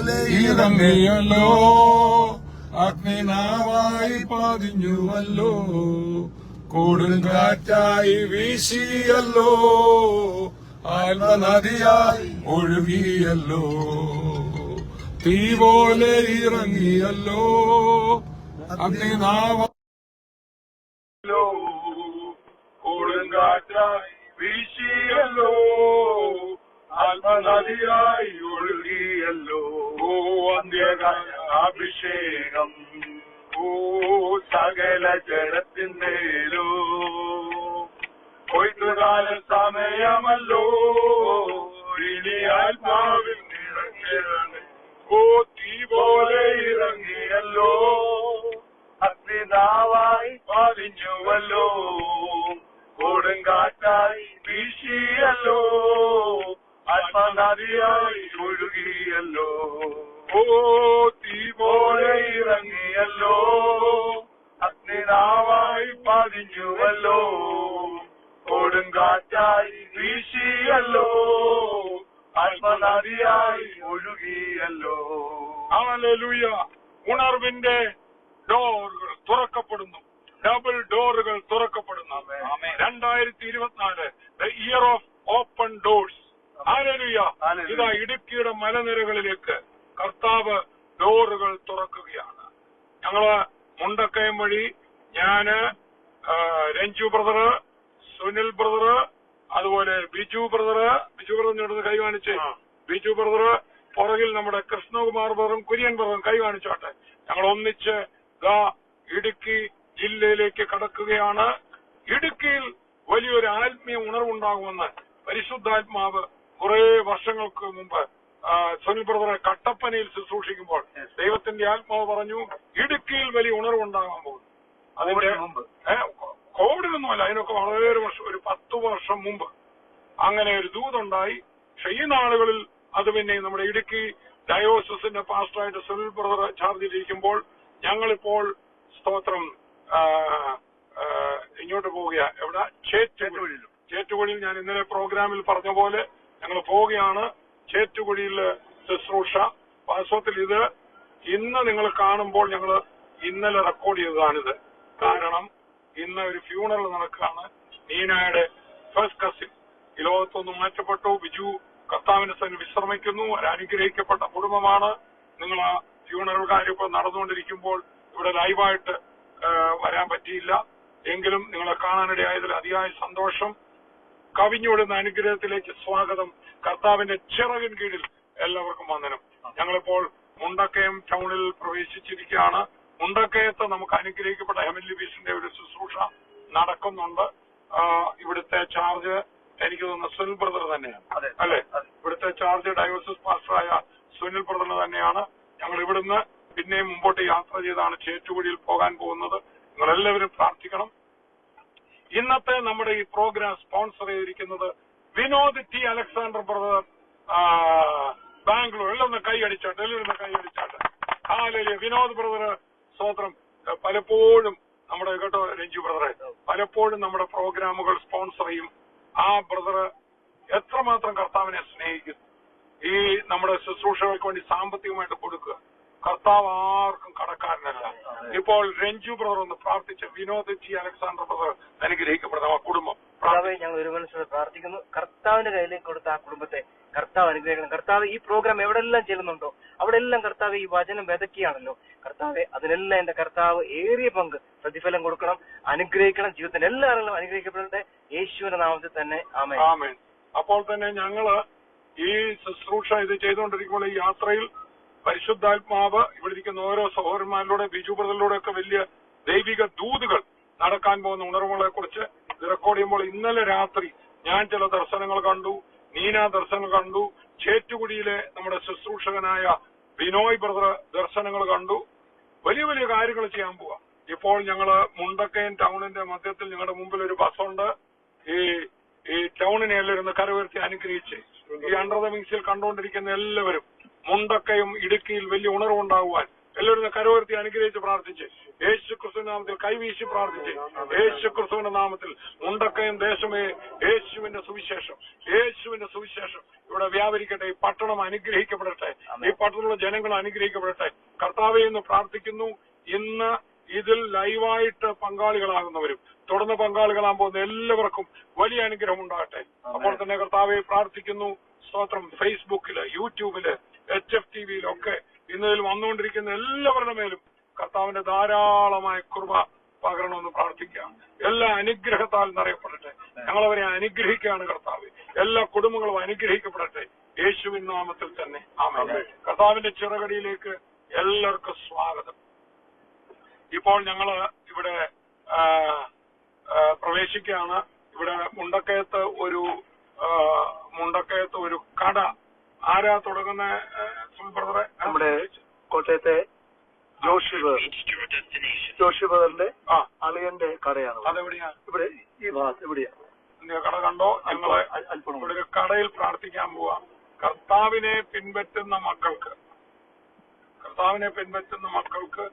പോലെ ഇറങ്ങിയല്ലോ, അഗ്നിനാവായി പതിഞ്ഞുവല്ലോ, കൊടുങ്കാറ്റായി വീശിയല്ലോ, ആത്മനദിയായി ഒഴുകിയല്ലോ, തീ പോലെ ഇറങ്ങിയല്ലോ, അഗ്നിനാവല്ലോ, കൊടുങ്കാറ്റായി വീശിയല്ലോ, ആത്മനദിയായി ഒഴുകിയല്ലോ, അന്ത്യകാല അഭിഷേകം സകല ജഡത്തിന്മേലോ, കൊയ്ത്തുകാല സമയമല്ലോ, ഇനി ആത്മാവിൽ നിറഞ്ഞിറങ്ങി തീ പോലെ ഇറങ്ങിയല്ലോ, അഗ്നിനാവായി പതിഞ്ഞുവല്ലോ, കൊടുങ്കാറ്റായി വീശിയല്ലോ, ആത്മനദിയായി ഒഴുകിയല്ലോ, തീ പോലെ ഇറങ്ങിയല്ലോ, അഗ്നിനാവായി പതിഞ്ഞുവല്ലോ, കൊടുങ്കാറ്റായി വീശിയല്ലോ, ആത്മനദിയായി ഒഴുകിയല്ലോ. ഹല്ലേലൂയ. ഉണർവിന്റെ ഡോറുകൾ തുറക്കപ്പെടുന്നു, ഡബിൾ ഡോറുകൾ തുറക്കപ്പെടുന്നു. 2024 the year of open doors. Hallelujah. ഇതാ ഇടുക്കിയുടെ മലനിരകളിലേക്ക് കർത്താവ് ഡോറുകൾ തുറക്കുകയാണ്. ഞങ്ങള് മുണ്ടക്കയം വഴി ഞാന്, രഞ്ജു ബ്രദർ, സുനിൽ ബ്രദർ, അതുപോലെ ബിജു ബ്രദർ കൈ കാണിച്ച്, ബിജു ബ്രദർ പുറകിൽ നമ്മുടെ കൃഷ്ണകുമാർ ബ്രദറും കുര്യൻ ബ്രദറും കൈ കാണിച്ചോട്ടെ. ഞങ്ങൾ ഒന്നിച്ച് ഇടുക്കി ജില്ലയിലേക്ക് കടക്കുകയാണ്. ഇടുക്കിയിൽ വലിയൊരു ആത്മീയ ഉണർവുണ്ടാകുമെന്ന് പരിശുദ്ധാത്മാവ് കുറെ വർഷങ്ങൾക്ക് മുമ്പ് സുനിൽ ബ്രദറെ കട്ടപ്പനയിൽ ശുശ്രൂഷിക്കുമ്പോൾ ദൈവത്തിന്റെ ആത്മാവ് പറഞ്ഞു, ഇടുക്കിയിൽ വലിയ ഉണർവുണ്ടാകാൻ പോകുന്നു. അതിന്റെ മുമ്പ് കോവിഡിനൊന്നുമല്ല, അതിനൊക്കെ വളരെ വർഷം, ഒരു 10 വർഷം മുമ്പ് അങ്ങനെ ഒരു ദൂതുണ്ടായി. പക്ഷെ ഈ നാളുകളിൽ അത് പിന്നെ നമ്മുടെ ഇടുക്കി ഡയോസിന്റെ പാസ്റ്ററായിട്ട് സുനിൽ ബ്രദർ ചാർജിലിരിക്കുമ്പോൾ ഞങ്ങളിപ്പോൾ സ്തോത്രം ഇങ്ങോട്ട് പോവുകയാണ്. എവിടെ? ചേറ്റുകുഴിയിൽ ഞാൻ ഇന്നലെ പ്രോഗ്രാമിൽ പറഞ്ഞ പോലെ ഞങ്ങൾ പോവുകയാണ്. ചേറ്റുകുഴിയിൽ ശുശ്രൂഷ. വാസ്തവത്തിൽ ഇത് ഇന്ന് നിങ്ങൾ കാണുമ്പോൾ ഞങ്ങൾ ഇന്നലെ റെക്കോർഡ് ചെയ്തതാണിത്. കാരണം ഇന്ന് ഒരു ഫ്യൂണറൽ നടക്കുകയാണ്. നീനയുടെ ഫസ്റ്റ് കസിൻ ഈ ലോകത്തൊന്ന് മാറ്റപ്പെട്ടു. ബിജു കർത്താവിന്റെ സന്നിധിയിൽ വിശ്രമിക്കുന്നു. ഒരു അനുഗ്രഹിക്കപ്പെട്ട കുടുംബമാണ്. നിങ്ങൾ ആ ഫ്യൂണറൽ കാര്യം ഇപ്പോൾ നടന്നുകൊണ്ടിരിക്കുമ്പോൾ ഇവിടെ ലൈവായിട്ട് വരാൻ പറ്റിയില്ല. എങ്കിലും നിങ്ങളെ കാണാനിടയായതിൽ അതിയായ സന്തോഷം. കവിഞ്ഞൊടുന്ന അനുഗ്രഹത്തിലേക്ക് സ്വാഗതം. കർത്താവിന്റെ ചിറകിൻ കീഴിൽ എല്ലാവർക്കും വന്ദനം. ഞങ്ങളിപ്പോൾ മുണ്ടക്കയം ടൗണിൽ പ്രവേശിച്ചിരിക്കുകയാണ്. മുണ്ടക്കയത്ത് നമുക്ക് അനുഗ്രഹിക്കപ്പെട്ട ഹെവൻലി പീസിന്റെ ഒരു ശുശ്രൂഷ നടക്കുന്നുണ്ട്. ഇവിടുത്തെ ചാർജ് എനിക്ക് തോന്നുന്ന സുനിൽ ബ്രദർ തന്നെയാണ്, അല്ലെ? ഇവിടുത്തെ ചാർജ് ഡയോസിസ് പാസ്റ്ററായ സുനിൽ ബ്രദർ തന്നെയാണ്. ഞങ്ങൾ ഇവിടുന്ന് പിന്നെയും മുമ്പോട്ട് യാത്ര ചെയ്താണ് ചേറ്റുകുഴിയിൽ പോകാൻ പോകുന്നത്. നിങ്ങളെല്ലാവരും പ്രാർത്ഥിക്കണം. ഇന്നത്തെ നമ്മുടെ ഈ പ്രോഗ്രാം സ്പോൺസർ ചെയ്തിരിക്കുന്നത് Vinod T Alexander brother, Bangalore. എല്ലാം ഒന്ന് കൈ അടിച്ചാട്ടെ, എല്ലാവരും കൈ അടിച്ചാട്ടെ. വിനോദ് ബ്രദർ സ്തോത്രം. പലപ്പോഴും നമ്മുടെ കേട്ടോ രഞ്ജു ബ്രദറെ, പലപ്പോഴും നമ്മുടെ പ്രോഗ്രാമുകൾ സ്പോൺസർ ചെയ്യും. ആ ബ്രദർ എത്രമാത്രം കർത്താവിനെ സ്നേഹിക്കുന്നു. ഈ നമ്മുടെ ശുശ്രൂഷകൾക്ക് വേണ്ടി സാമ്പത്തികമായിട്ട് കൊടുക്കുക. കർത്താവ് ആർക്കും കടക്കാരനല്ല. ഇപ്പോൾ രഞ്ജു ബ്രദർ ഒന്ന് പ്രാർത്ഥിച്ച വിനോദ് ടി അലക്സാണ്ടർ ബ്രദർ അനുഗ്രഹിക്കപ്പെടുന്ന ആ കുടുംബം. ഞങ്ങൾ ഒരു മനസ്സിലൂടെ പ്രാർത്ഥിക്കുന്നു. കർത്താവിന്റെ കയ്യിലേക്ക് കൊടുത്ത ആ കുടുംബത്തെ കർത്താവ് അനുഗ്രഹിക്കണം. കർത്താവ് ഈ പ്രോഗ്രാം എവിടെല്ലാം ചെല്ലുന്നുണ്ടോ അവിടെ എല്ലാം കർത്താവ് ഈ വചനം വിതക്കിയാണല്ലോ. കർത്താവെ അതിനെല്ലാം എന്റെ കർത്താവ് ഏറിയ പങ്ക് പ്രതിഫലം കൊടുക്കണം, അനുഗ്രഹിക്കണം. ജീവിതത്തിന്റെ എല്ലാ ആളുകളും അനുഗ്രഹിക്കപ്പെടട്ടെ യേശുവിന്റെ നാമത്തിൽ തന്നെ. ആമേൻ. ആമേൻ. അപ്പോൾ തന്നെ ഞങ്ങള് ഈ ശുശ്രൂഷ ഇത് ചെയ്തുകൊണ്ടിരിക്കുമ്പോൾ ഈ യാത്രയിൽ പരിശുദ്ധാത്മാവ് ഇവിടെ ഇരിക്കുന്ന ഓരോ സഹോദരന്മാരിലൂടെ ബിജു ബ്രദറിലൂടെ ഒക്കെ വലിയ ദൈവിക ദൂതുകൾ നടക്കാൻ പോകുന്ന ഉണർവുകളെ കുറിച്ച് ഇത് റെക്കോർഡ് ചെയ്യുമ്പോൾ ഇന്നലെ രാത്രി ഞാൻ ചില ദർശനങ്ങൾ കണ്ടു, നീന ദർശനങ്ങൾ കണ്ടു, ചേറ്റുകുടിയിലെ നമ്മുടെ ശുശ്രൂഷകനായ ബിനോയ് ബ്രദർ ദർശനങ്ങൾ കണ്ടു. വലിയ വലിയ കാര്യങ്ങൾ ചെയ്യാൻ പോവാം. ഇപ്പോൾ ഞങ്ങള് മുണ്ടക്കയം ടൗണിന്റെ മധ്യത്തിൽ ഞങ്ങളുടെ മുമ്പിൽ ഒരു ബസ്സുണ്ട്. ഈ ടൗണിനെ എല്ലാവരും കരവുയർത്തി അനുഗ്രഹിച്ച് ഈ അണ്ടർ ദ വിങ്സിൽ കണ്ടുകൊണ്ടിരിക്കുന്ന എല്ലാവരും മുണ്ടക്കയും ഇടുക്കിയിൽ വലിയ ഉണർവുണ്ടാകുവാൻ എല്ലാവരും കരവുയർത്തി അനുഗ്രഹിച്ച് പ്രാർത്ഥിച്ച് യേശു ക്രിസ്തുവിന്റെ നാമത്തിൽ കൈവീശി പ്രാർത്ഥിച്ച് യേശു ക്രിസ്തുവിന്റെ നാമത്തിൽ മുണ്ടക്കയം ദേശമേ യേശുവിന്റെ സുവിശേഷം ഇവിടെ വ്യാപരിക്കട്ടെ. ഈ പട്ടണം അനുഗ്രഹിക്കപ്പെടട്ടെ. ഈ പട്ടണത്തിലുള്ള ജനങ്ങൾ അനുഗ്രഹിക്കപ്പെടട്ടെ. കർത്താവെ എന്ന് പ്രാർത്ഥിക്കുന്നു. ഇന്ന് ഇതിൽ ലൈവായിട്ട് പങ്കാളികളാകുന്നവരും തുടർന്ന് പങ്കാളികളാകാൻ പോകുന്ന എല്ലാവർക്കും വലിയ അനുഗ്രഹം ഉണ്ടാകട്ടെ. അപ്പോൾ തന്നെ കർത്താവെ പ്രാർത്ഥിക്കുന്നു. സ്തോത്രം. ഫേസ്ബുക്കില്, യൂട്യൂബില്, HFTV-യിലൊക്കെ ഇന്നതിൽ വന്നുകൊണ്ടിരിക്കുന്ന എല്ലാവരുടെ മേലും കർത്താവിന്റെ ധാരാളമായ കൃപ പകരണമെന്ന് പ്രാർത്ഥിക്കാം. എല്ലാ അനുഗ്രഹത്താൽ നിറയപ്പെടട്ടെ. ഞങ്ങളവരെ അനുഗ്രഹിക്കുകയാണ് കർത്താവ്. എല്ലാ കുടുംബങ്ങളും അനുഗ്രഹിക്കപ്പെടട്ടെ യേശുവിൻ നാമത്തിൽ തന്നെ. ആമേൻ. കർത്താവിന്റെ ചിറകടിയിലേക്ക് എല്ലാവർക്കും സ്വാഗതം. ഇപ്പോൾ ഞങ്ങള് ഇവിടെ പ്രവേശിക്കുകയാണ്. ഇവിടെ മുണ്ടക്കയത്ത് ഒരു കട ആരാ തുടങ്ങുന്ന ബ്രദറെ? നമ്മുടെ കോട്ടയത്തെ ജോഷി ബ്രദറിന്റെ അളിയന്റെ കടയാണ്. അതെവിടെയാ? ഇവിടെ ഈ ഭാഗത്ത് എവിടെയാ കട കണ്ടോ? ഞങ്ങള് ഇവിടെ ഒരു കടയിൽ പ്രാർത്ഥിക്കാൻ പോവാം. കർത്താവിനെ പിൻപറ്റുന്ന മക്കൾക്ക്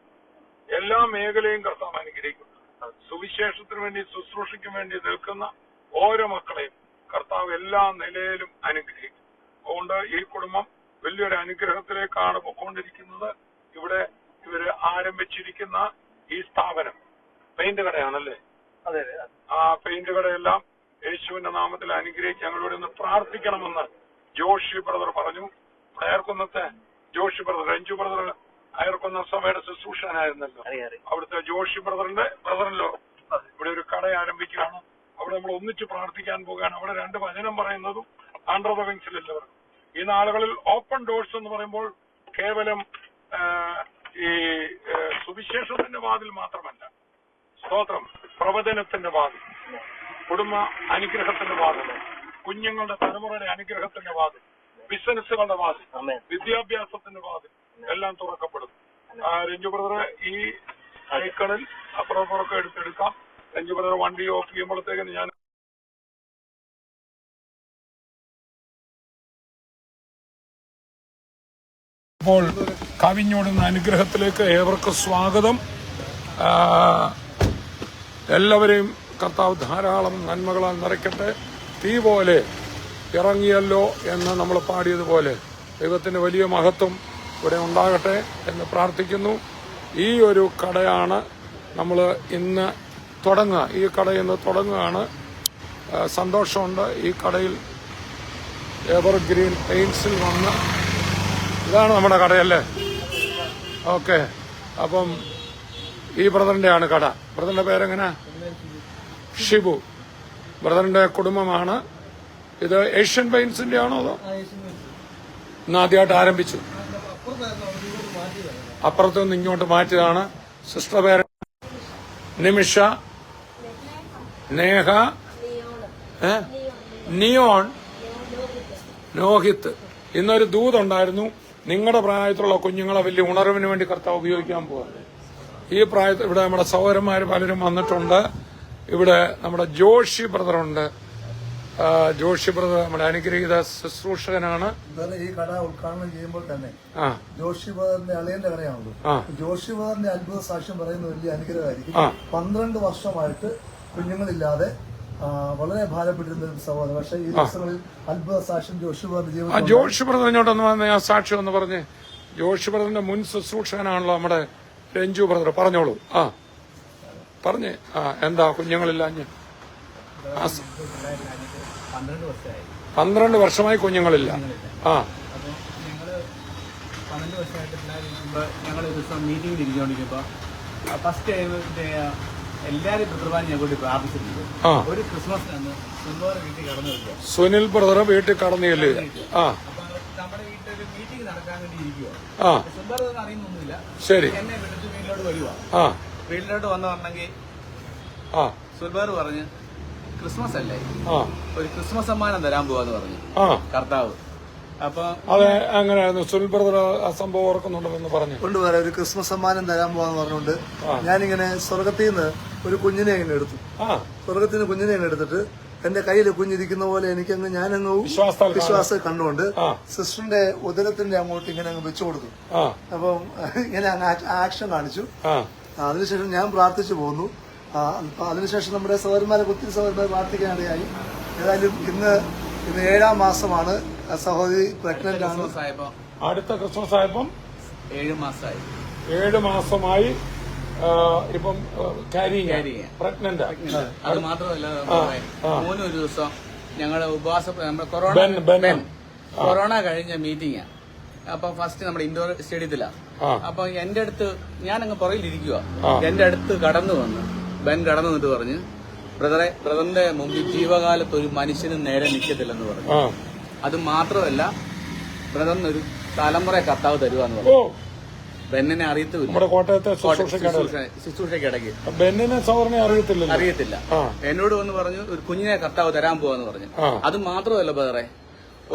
എല്ലാ മേഖലയും കർത്താവ് അനുഗ്രഹിക്കും. സുവിശേഷത്തിന് വേണ്ടി ശുശ്രൂഷയ്ക്ക് വേണ്ടി നിൽക്കുന്ന ഓരോ മക്കളെയും കർത്താവ് എല്ലാ നിലയിലും അനുഗ്രഹിക്കും. അതുകൊണ്ട് ഈ കുടുംബം വലിയൊരു അനുഗ്രഹത്തിലേക്കാണ് പോയിക്കൊണ്ടിരിക്കുന്നത്. ഇവിടെ ഇവര് ആരംഭിച്ചിരിക്കുന്ന ഈ സ്ഥാപനം പെയിന്റ് കടയാണല്ലേ? അതെ. ആ പെയിന്റ് കടയെല്ലാം യേശുവിന്റെ നാമത്തിൽ അനുഗ്രഹിച്ച് ഞങ്ങളിവിടെ ഒന്ന് പ്രാർത്ഥിക്കണമെന്ന് ജോഷി ബ്രദർ പറഞ്ഞു. അയർക്കുന്നത്തെ ജോഷി ബ്രദർ, രഞ്ജു ബ്രദർ അയർക്കുന്ന സഭയുടെ ശുശ്രൂഷനായിരുന്നല്ലോ. അവിടുത്തെ ജോഷി ബ്രദറിലോ ഇവിടെ ഒരു കട ആരംഭിക്കുകയാണ്. അവിടെ നമ്മൾ ഒന്നിച്ച് പ്രാർത്ഥിക്കാൻ പോവുകയാണ്. അവിടെ 2 വചനം പറയുന്നതും അണ്ടർ ദ വിങ്സിലെല്ലാവരും. ഈ നാളുകളിൽ ഓപ്പൺ ഡോഴ്സ് എന്ന് പറയുമ്പോൾ കേവലം ഈ സുവിശേഷത്തിന്റെ വാതിൽ മാത്രമല്ല, സ്തോത്രം, പ്രവചനത്തിന്റെ വാതിൽ, കുടുംബ അനുഗ്രഹത്തിന്റെ വാതിൽ, കുഞ്ഞുങ്ങളുടെ തലമുറയുടെ അനുഗ്രഹത്തിന്റെ വാതിൽ, ബിസിനസ്സുകളുടെ വാതിൽ, വിദ്യാഭ്യാസത്തിന്റെ വാതിൽ എല്ലാം തുറക്കപ്പെടും. രഞ്ജു ബ്രദറെ ഈ സൈക്കിളിൽ അപ്പുറമൊക്കെ എടുത്തെടുക്കാം. രഞ്ജു ബ്രദർ വണ്ടി ഓഫ് ചെയ്യുമ്പോഴത്തേക്ക് ഞാൻ ഇപ്പോൾ കവിഞ്ഞോടുന്ന അനുഗ്രഹത്തിലേക്ക് ഏവർക്കും സ്വാഗതം. എല്ലാവരെയും കർത്താവ് ധാരാളം നന്മകളാൽ നിറയ്ക്കട്ടെ. തീ പോലെ ഇറങ്ങിയല്ലോ എന്ന് നമ്മൾ പാടിയതുപോലെ ദൈവത്തിന്റെ വലിയ മഹത്വം ഇവിടെ ഉണ്ടാകട്ടെ എന്ന് പ്രാർത്ഥിക്കുന്നു. ഈ ഒരു കടയാണ് നമ്മൾ ഇന്ന് തുടങ്ങുക. ഈ കട ഇന്ന് തുടങ്ങുകയാണ്. സന്തോഷമുണ്ട്. ഈ കടയിൽ എവർഗ്രീൻ പെയിന്റ്സിൽ വന്ന് ഇതാണ് നമ്മുടെ കടയല്ലേ? ഓക്കെ. അപ്പം ഈ ബ്രദറിന്റെയാണ് കട. ബ്രദറിന്റെ പേരെങ്ങനെ? ഷിബു. ബ്രദറിന്റെ കുടുംബമാണ് ഇത്. ഏഷ്യൻ പെയിന്റ്സിന്റെ ആണോ അതോ ഇന്ന് ആദ്യമായിട്ട് ആരംഭിച്ചു? അപ്പുറത്തുനിന്ന് ഇങ്ങോട്ട് മാറ്റിയതാണ്. സിസ്റ്റർ പേര് നിമിഷ, നേഹ, നിയോൺ, നോഹിത്ത്. ഇന്നൊരു ദൂതുണ്ടായിരുന്നു. നിങ്ങളുടെ പ്രായത്തിലുള്ള കുഞ്ഞുങ്ങളെ വലിയ ഉണർവിന് വേണ്ടി കർത്താവ് ഉപയോഗിക്കാൻ പോവാണ്. ഈ പ്രായത്തിൽ ഇവിടെ നമ്മുടെ സഹോദരന്മാർ പലരും വന്നിട്ടുണ്ട്. ഇവിടെ നമ്മുടെ ജോഷി ബ്രദറുണ്ട്. ജോഷി ബ്രദർ നമ്മുടെ അനുഗ്രഹീത ശുശ്രൂഷകനാണ്. ഈ കട ഉദ്ഘാടനം ചെയ്യുമ്പോൾ തന്നെ ജോഷി ബ്രദറിന്റെ അളിയന്റെ കടയാണല്ലോ. ജോഷി ബ്രദറിന്റെ അത്ഭുത സാക്ഷ്യം പറയുന്ന വലിയ അനുഗ്രഹമായിരിക്കും. 12 വർഷമായിട്ട് കുഞ്ഞുങ്ങളില്ലാതെ വളരെ ഭാരപ്പെട്ടിരുന്ന ഒരു സഹോദരൻ. പക്ഷേ ഈ ദിവസങ്ങളിൽ അത്ഭുത സാക്ഷ്യം ജോഷി ബ്രദറിന്റെ ജീവിതം. ജോഷി ബ്രദർ ഇങ്ങോട്ടൊന്ന് വന്ന് ആ സാക്ഷ്യം ഒന്ന് പറഞ്ഞ്. ജോഷി ബ്രദറിന്റെ മുൻ ശുശ്രൂഷകനാണല്ലോ നമ്മുടെ രഞ്ജു ബ്രദർ. പറഞ്ഞോളൂ. പറഞ്ഞേ. എന്താ കുഞ്ഞുങ്ങളില്ലാഞ്ഞ്? 12 വർഷമായി കുഞ്ഞുങ്ങളില്ല. ഞങ്ങള് 12 വർഷമായിട്ട് ഞങ്ങൾ ഒരു ദിവസം മീറ്റിംഗിൽ ഇരിച്ചുകൊണ്ടിരിക്കുമ്പോ ഫസ്റ്റ് ടൈം എല്ലാരും പിതൃവാൻ ഞാൻ കൂടി പ്രാർത്ഥിച്ചിട്ടുണ്ട്. ഒരു ക്രിസ്മസിനാണ് സുനിൽ വീട്ടിൽ കടന്നു വരിക. സുനിൽ ബ്രദർ വീട്ടിൽ കടന്നില്ലേ? അപ്പൊ നമ്മുടെ വീട്ടിലൊരു മീറ്റിംഗ് നടക്കാൻ വേണ്ടി ഇരിക്കുവോ. സുനിൽ അറിയുന്നൊന്നുമില്ല. ശരി. എന്നെ വിളിച്ച് വീട്ടിലോട്ട് വരുവാ. വീട്ടിലോട്ട് വന്നു പറഞ്ഞെങ്കിൽ സുൽബാർ പറഞ്ഞ് ക്രിസ്മസ് അല്ലേ, ഒരു ക്രിസ്മസ് സമ്മാനം തരാൻ പോവാന്ന് പറഞ്ഞു കർത്താവ്. അപ്പൊ അതെ, അങ്ങനെയായിരുന്നു. സുനിൽ ബ്രദർ ആ സംഭവം ഓർക്കുന്നുണ്ടെന്ന് പറഞ്ഞു. കൊണ്ടുവരാം, ഒരു ക്രിസ്മസ് സമ്മാനം തരാൻ പോവാന്ന് പറഞ്ഞുകൊണ്ട് ഞാനിങ്ങനെ സ്വർഗത്തിൽ നിന്ന് ഒരു കുഞ്ഞിനെ ഇങ്ങനെ എടുത്തു. സ്വർഗത്തിൽ നിന്ന് കുഞ്ഞിനെ ഇങ്ങനെ എടുത്തിട്ട് എന്റെ കയ്യിൽ കുഞ്ഞിരിക്കുന്ന പോലെ എനിക്കങ്ങ് ഞാനങ്ങ് വിശ്വാസം കണ്ടുകൊണ്ട് സിസ്റ്ററിന്റെ ഉദരത്തിന്റെ അങ്ങോട്ട് ഇങ്ങനെ അങ്ങ് വെച്ചു കൊടുത്തു. അപ്പം ഇങ്ങനെ അങ്ങ് ആക്ഷൻ കാണിച്ചു. അതിനുശേഷം ഞാൻ പ്രാർത്ഥിച്ചു പോന്നു. അതിനുശേഷം നമ്മുടെ സഹോദരന്മാരെ ഒത്തിരി സഹോദരന്മാരെ പ്രാർത്ഥിക്കാനിടയായി. ഏതായാലും ഇന്ന് 7ാം മാസമാണ്. സഹോദരി പ്രഗ്നന്റ് ആണ്. അടുത്ത ക്രിസ്മസ് ആയപ്പം 7 മാസമായി. ഇപ്പം പ്രഗ്നന്റ്. അത് മാത്രമല്ല 3 ദിവസം ഞങ്ങള് ഉപവാസം കൊറോണ കഴിഞ്ഞ മീറ്റിംഗ്. അപ്പൊ ഫസ്റ്റ് നമ്മുടെ ഇൻഡോർ സ്റ്റേഡിയത്തിലാണ്. അപ്പൊ എന്റെ അടുത്ത് ഞാനങ്ങ് പുറകിലിരിക്കുക. എന്റെ അടുത്ത് കടന്നു വന്ന് ബെൻ കടന്നു വന്നിട്ട് പറഞ്ഞ്, ബ്രദറിന്റെ മുമ്പിൽ ജീവകാലത്ത് ഒരു മനുഷ്യനും നേരെ നിൽക്കത്തില്ലെന്ന് പറഞ്ഞു. അത് മാത്രമല്ല ബ്രദറിനൊരു തലമുറ കർത്താവ് തരുവാന്ന് പറഞ്ഞു. ബെന്നിനെ അറിയത്തില്ല. നമ്മുടെ കോട്ടയത്തെ ശുശ്രൂഷയ്ക്കിടയ്ക്ക് ബെന്നിനെ സൗറിനെ അറിയത്തില്ല. എന്നോട് വന്ന് പറഞ്ഞു ഒരു കുഞ്ഞിനെ കർത്താവ് തരാൻ പോവാന്ന് പറഞ്ഞു. അത് മാത്രമല്ല ബ്രദറെ,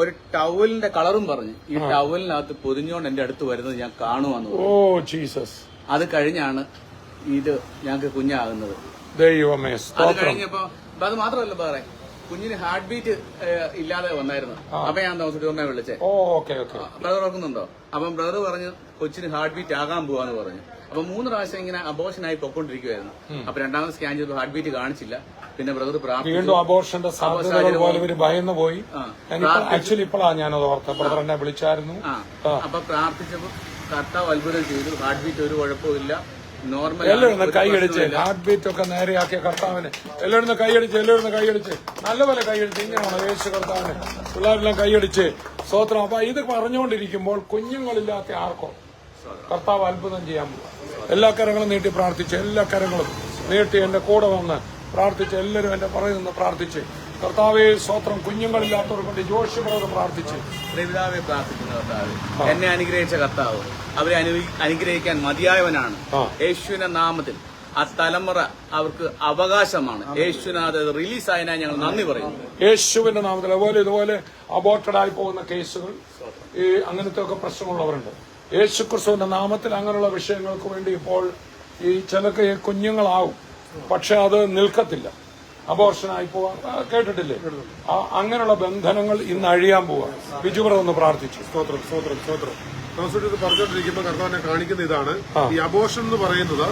ഒരു ടവലിന്റെ കളറും പറഞ്ഞു. ഈ ടവലിനകത്ത് പൊതിഞ്ഞോണ്ട് എന്റെ അടുത്ത് വരുന്നത് ഞാൻ കാണുവാന്ന് പറഞ്ഞു. Oh Jesus. അത് കഴിഞ്ഞാണ് ഇത് ഞങ്ങൾക്ക് കുഞ്ഞാകുന്നത്. അത് കഴിഞ്ഞപ്പോ അത് മാത്രമല്ല ബ്രദറെ, കുഞ്ഞിന് ഹാർട്ട് ബീറ്റ് ഇല്ലാതെ വന്നായിരുന്നു. അപ്പൊ ഞാൻ തോമസിനെ വിളിച്ചേ. ബ്രദർ ഓർക്കുന്നുണ്ടോ? അപ്പം ബ്രദർ പറഞ്ഞു കൊച്ചിന് ഹാർട്ട് ബീറ്റ് ആകാൻ പോവാന്ന് പറഞ്ഞു. അപ്പൊ 3 പ്രാവശ്യം ഇങ്ങനെ അബോർഷനായി പൊക്കോണ്ടിരിക്കുവായിരുന്നു. അപ്പൊ 2ാമത് സ്കാൻ ചെയ്തപ്പോൾ ഹാർട്ട് ബീറ്റ് കാണിച്ചില്ല. പിന്നെ ബ്രദർ വീണ്ടും അബോർഷന്റെ സാധ്യതകൾ പോലെ ഇവര് ഭയന്ന് പോയി. ആക്ച്വലി ഇപ്പോഴാണ് ഞാനത് ഓർത്തത്. ബ്രദർ എന്നെ വിളിച്ചായിരുന്നു. അപ്പൊ പ്രാർത്ഥിച്ചപ്പോ കർത്താവ് അത്ഭുതം ചെയ്തു. ഹാർട്ട് ബീറ്റ് ഒരു കുഴപ്പമില്ല, നോർമൽ. എല്ലാവരും കൈയടിച്ച് ഹാർട്ട് ബീറ്റ് ഒക്കെ നേരെയാക്കിയ കർത്താവിന് എല്ലാവരും കൈയടിച്ച് നല്ലപോലെ കൈയടിച്ച്. ഇങ്ങനെയാണ് യേശു കർത്താവിന്. പിള്ളേരെല്ലാം കൈയടിച്ച് സ്തോത്രം. അപ്പൊ ഇത് പറഞ്ഞുകൊണ്ടിരിക്കുമ്പോൾ കുഞ്ഞുങ്ങളില്ലാത്ത ആർക്കോ കർത്താവ് അത്ഭുതം ചെയ്യാൻ പോകും. എല്ലാ കരങ്ങളും നീട്ടി പ്രാർത്ഥിച്ച്, എല്ലാ കരങ്ങളും നീട്ടി എന്റെ കൂടെ വന്ന് പ്രാർത്ഥിച്ച്, എല്ലാവരും എന്റെ പുറകിൽ നിന്ന് പ്രാർത്ഥിച്ച്, കർത്താവെ സ്തോത്രം. കുഞ്ഞുങ്ങളില്ലാത്തവർക്ക് വേണ്ടി ജോഷി ബ്രദർ പ്രാർത്ഥിച്ച്, പിതാവെ പ്രാർത്ഥിക്കുന്ന കർത്താവ്, എന്നെ അനുഗ്രഹിച്ച കർത്താവ് അവരെ അനുഗ്രഹിക്കാൻ മതിയായവനാണ്. യേശുവിന്റെ നാമത്തിൽ ആ തലമുറ അവർക്ക് അവകാശമാണ്. യേശുവിനത് റിലീസായതിനായി ഞങ്ങൾ നന്ദി പറയുന്നു. യേശുവിന്റെ നാമത്തിൽ. അതുപോലെ ഇതുപോലെ അബോർട്ടഡ് ആയി പോകുന്ന കേസുകൾ, ഈ അങ്ങനത്തെ ഒക്കെ പ്രശ്നമുള്ളവരുണ്ട്. യേശു ക്രിസ്തുവിന്റെ നാമത്തിൽ അങ്ങനെയുള്ള വിഷയങ്ങൾക്ക് വേണ്ടി ഇപ്പോൾ ഈ ചിലക്ക് കുഞ്ഞുങ്ങളാവും, പക്ഷെ അത് നിൽക്കത്തില്ല. അബോർഷനായി പോവാൻ കേട്ടിട്ടില്ലേ? അങ്ങനെയുള്ള ബന്ധനങ്ങൾ ഇന്ന് അഴിയാൻ പോവാ. ബിജുബ്രദർ ഒന്ന് പ്രാർത്ഥിച്ചു. സ്തോത്രം. ഇത് പറഞ്ഞുകൊണ്ടിരിക്കുമ്പോൾ കർത്താവിനെ കാണിക്കുന്ന ഇതാണ്. ഈ അബോർഷൻ എന്ന് പറയുന്നത്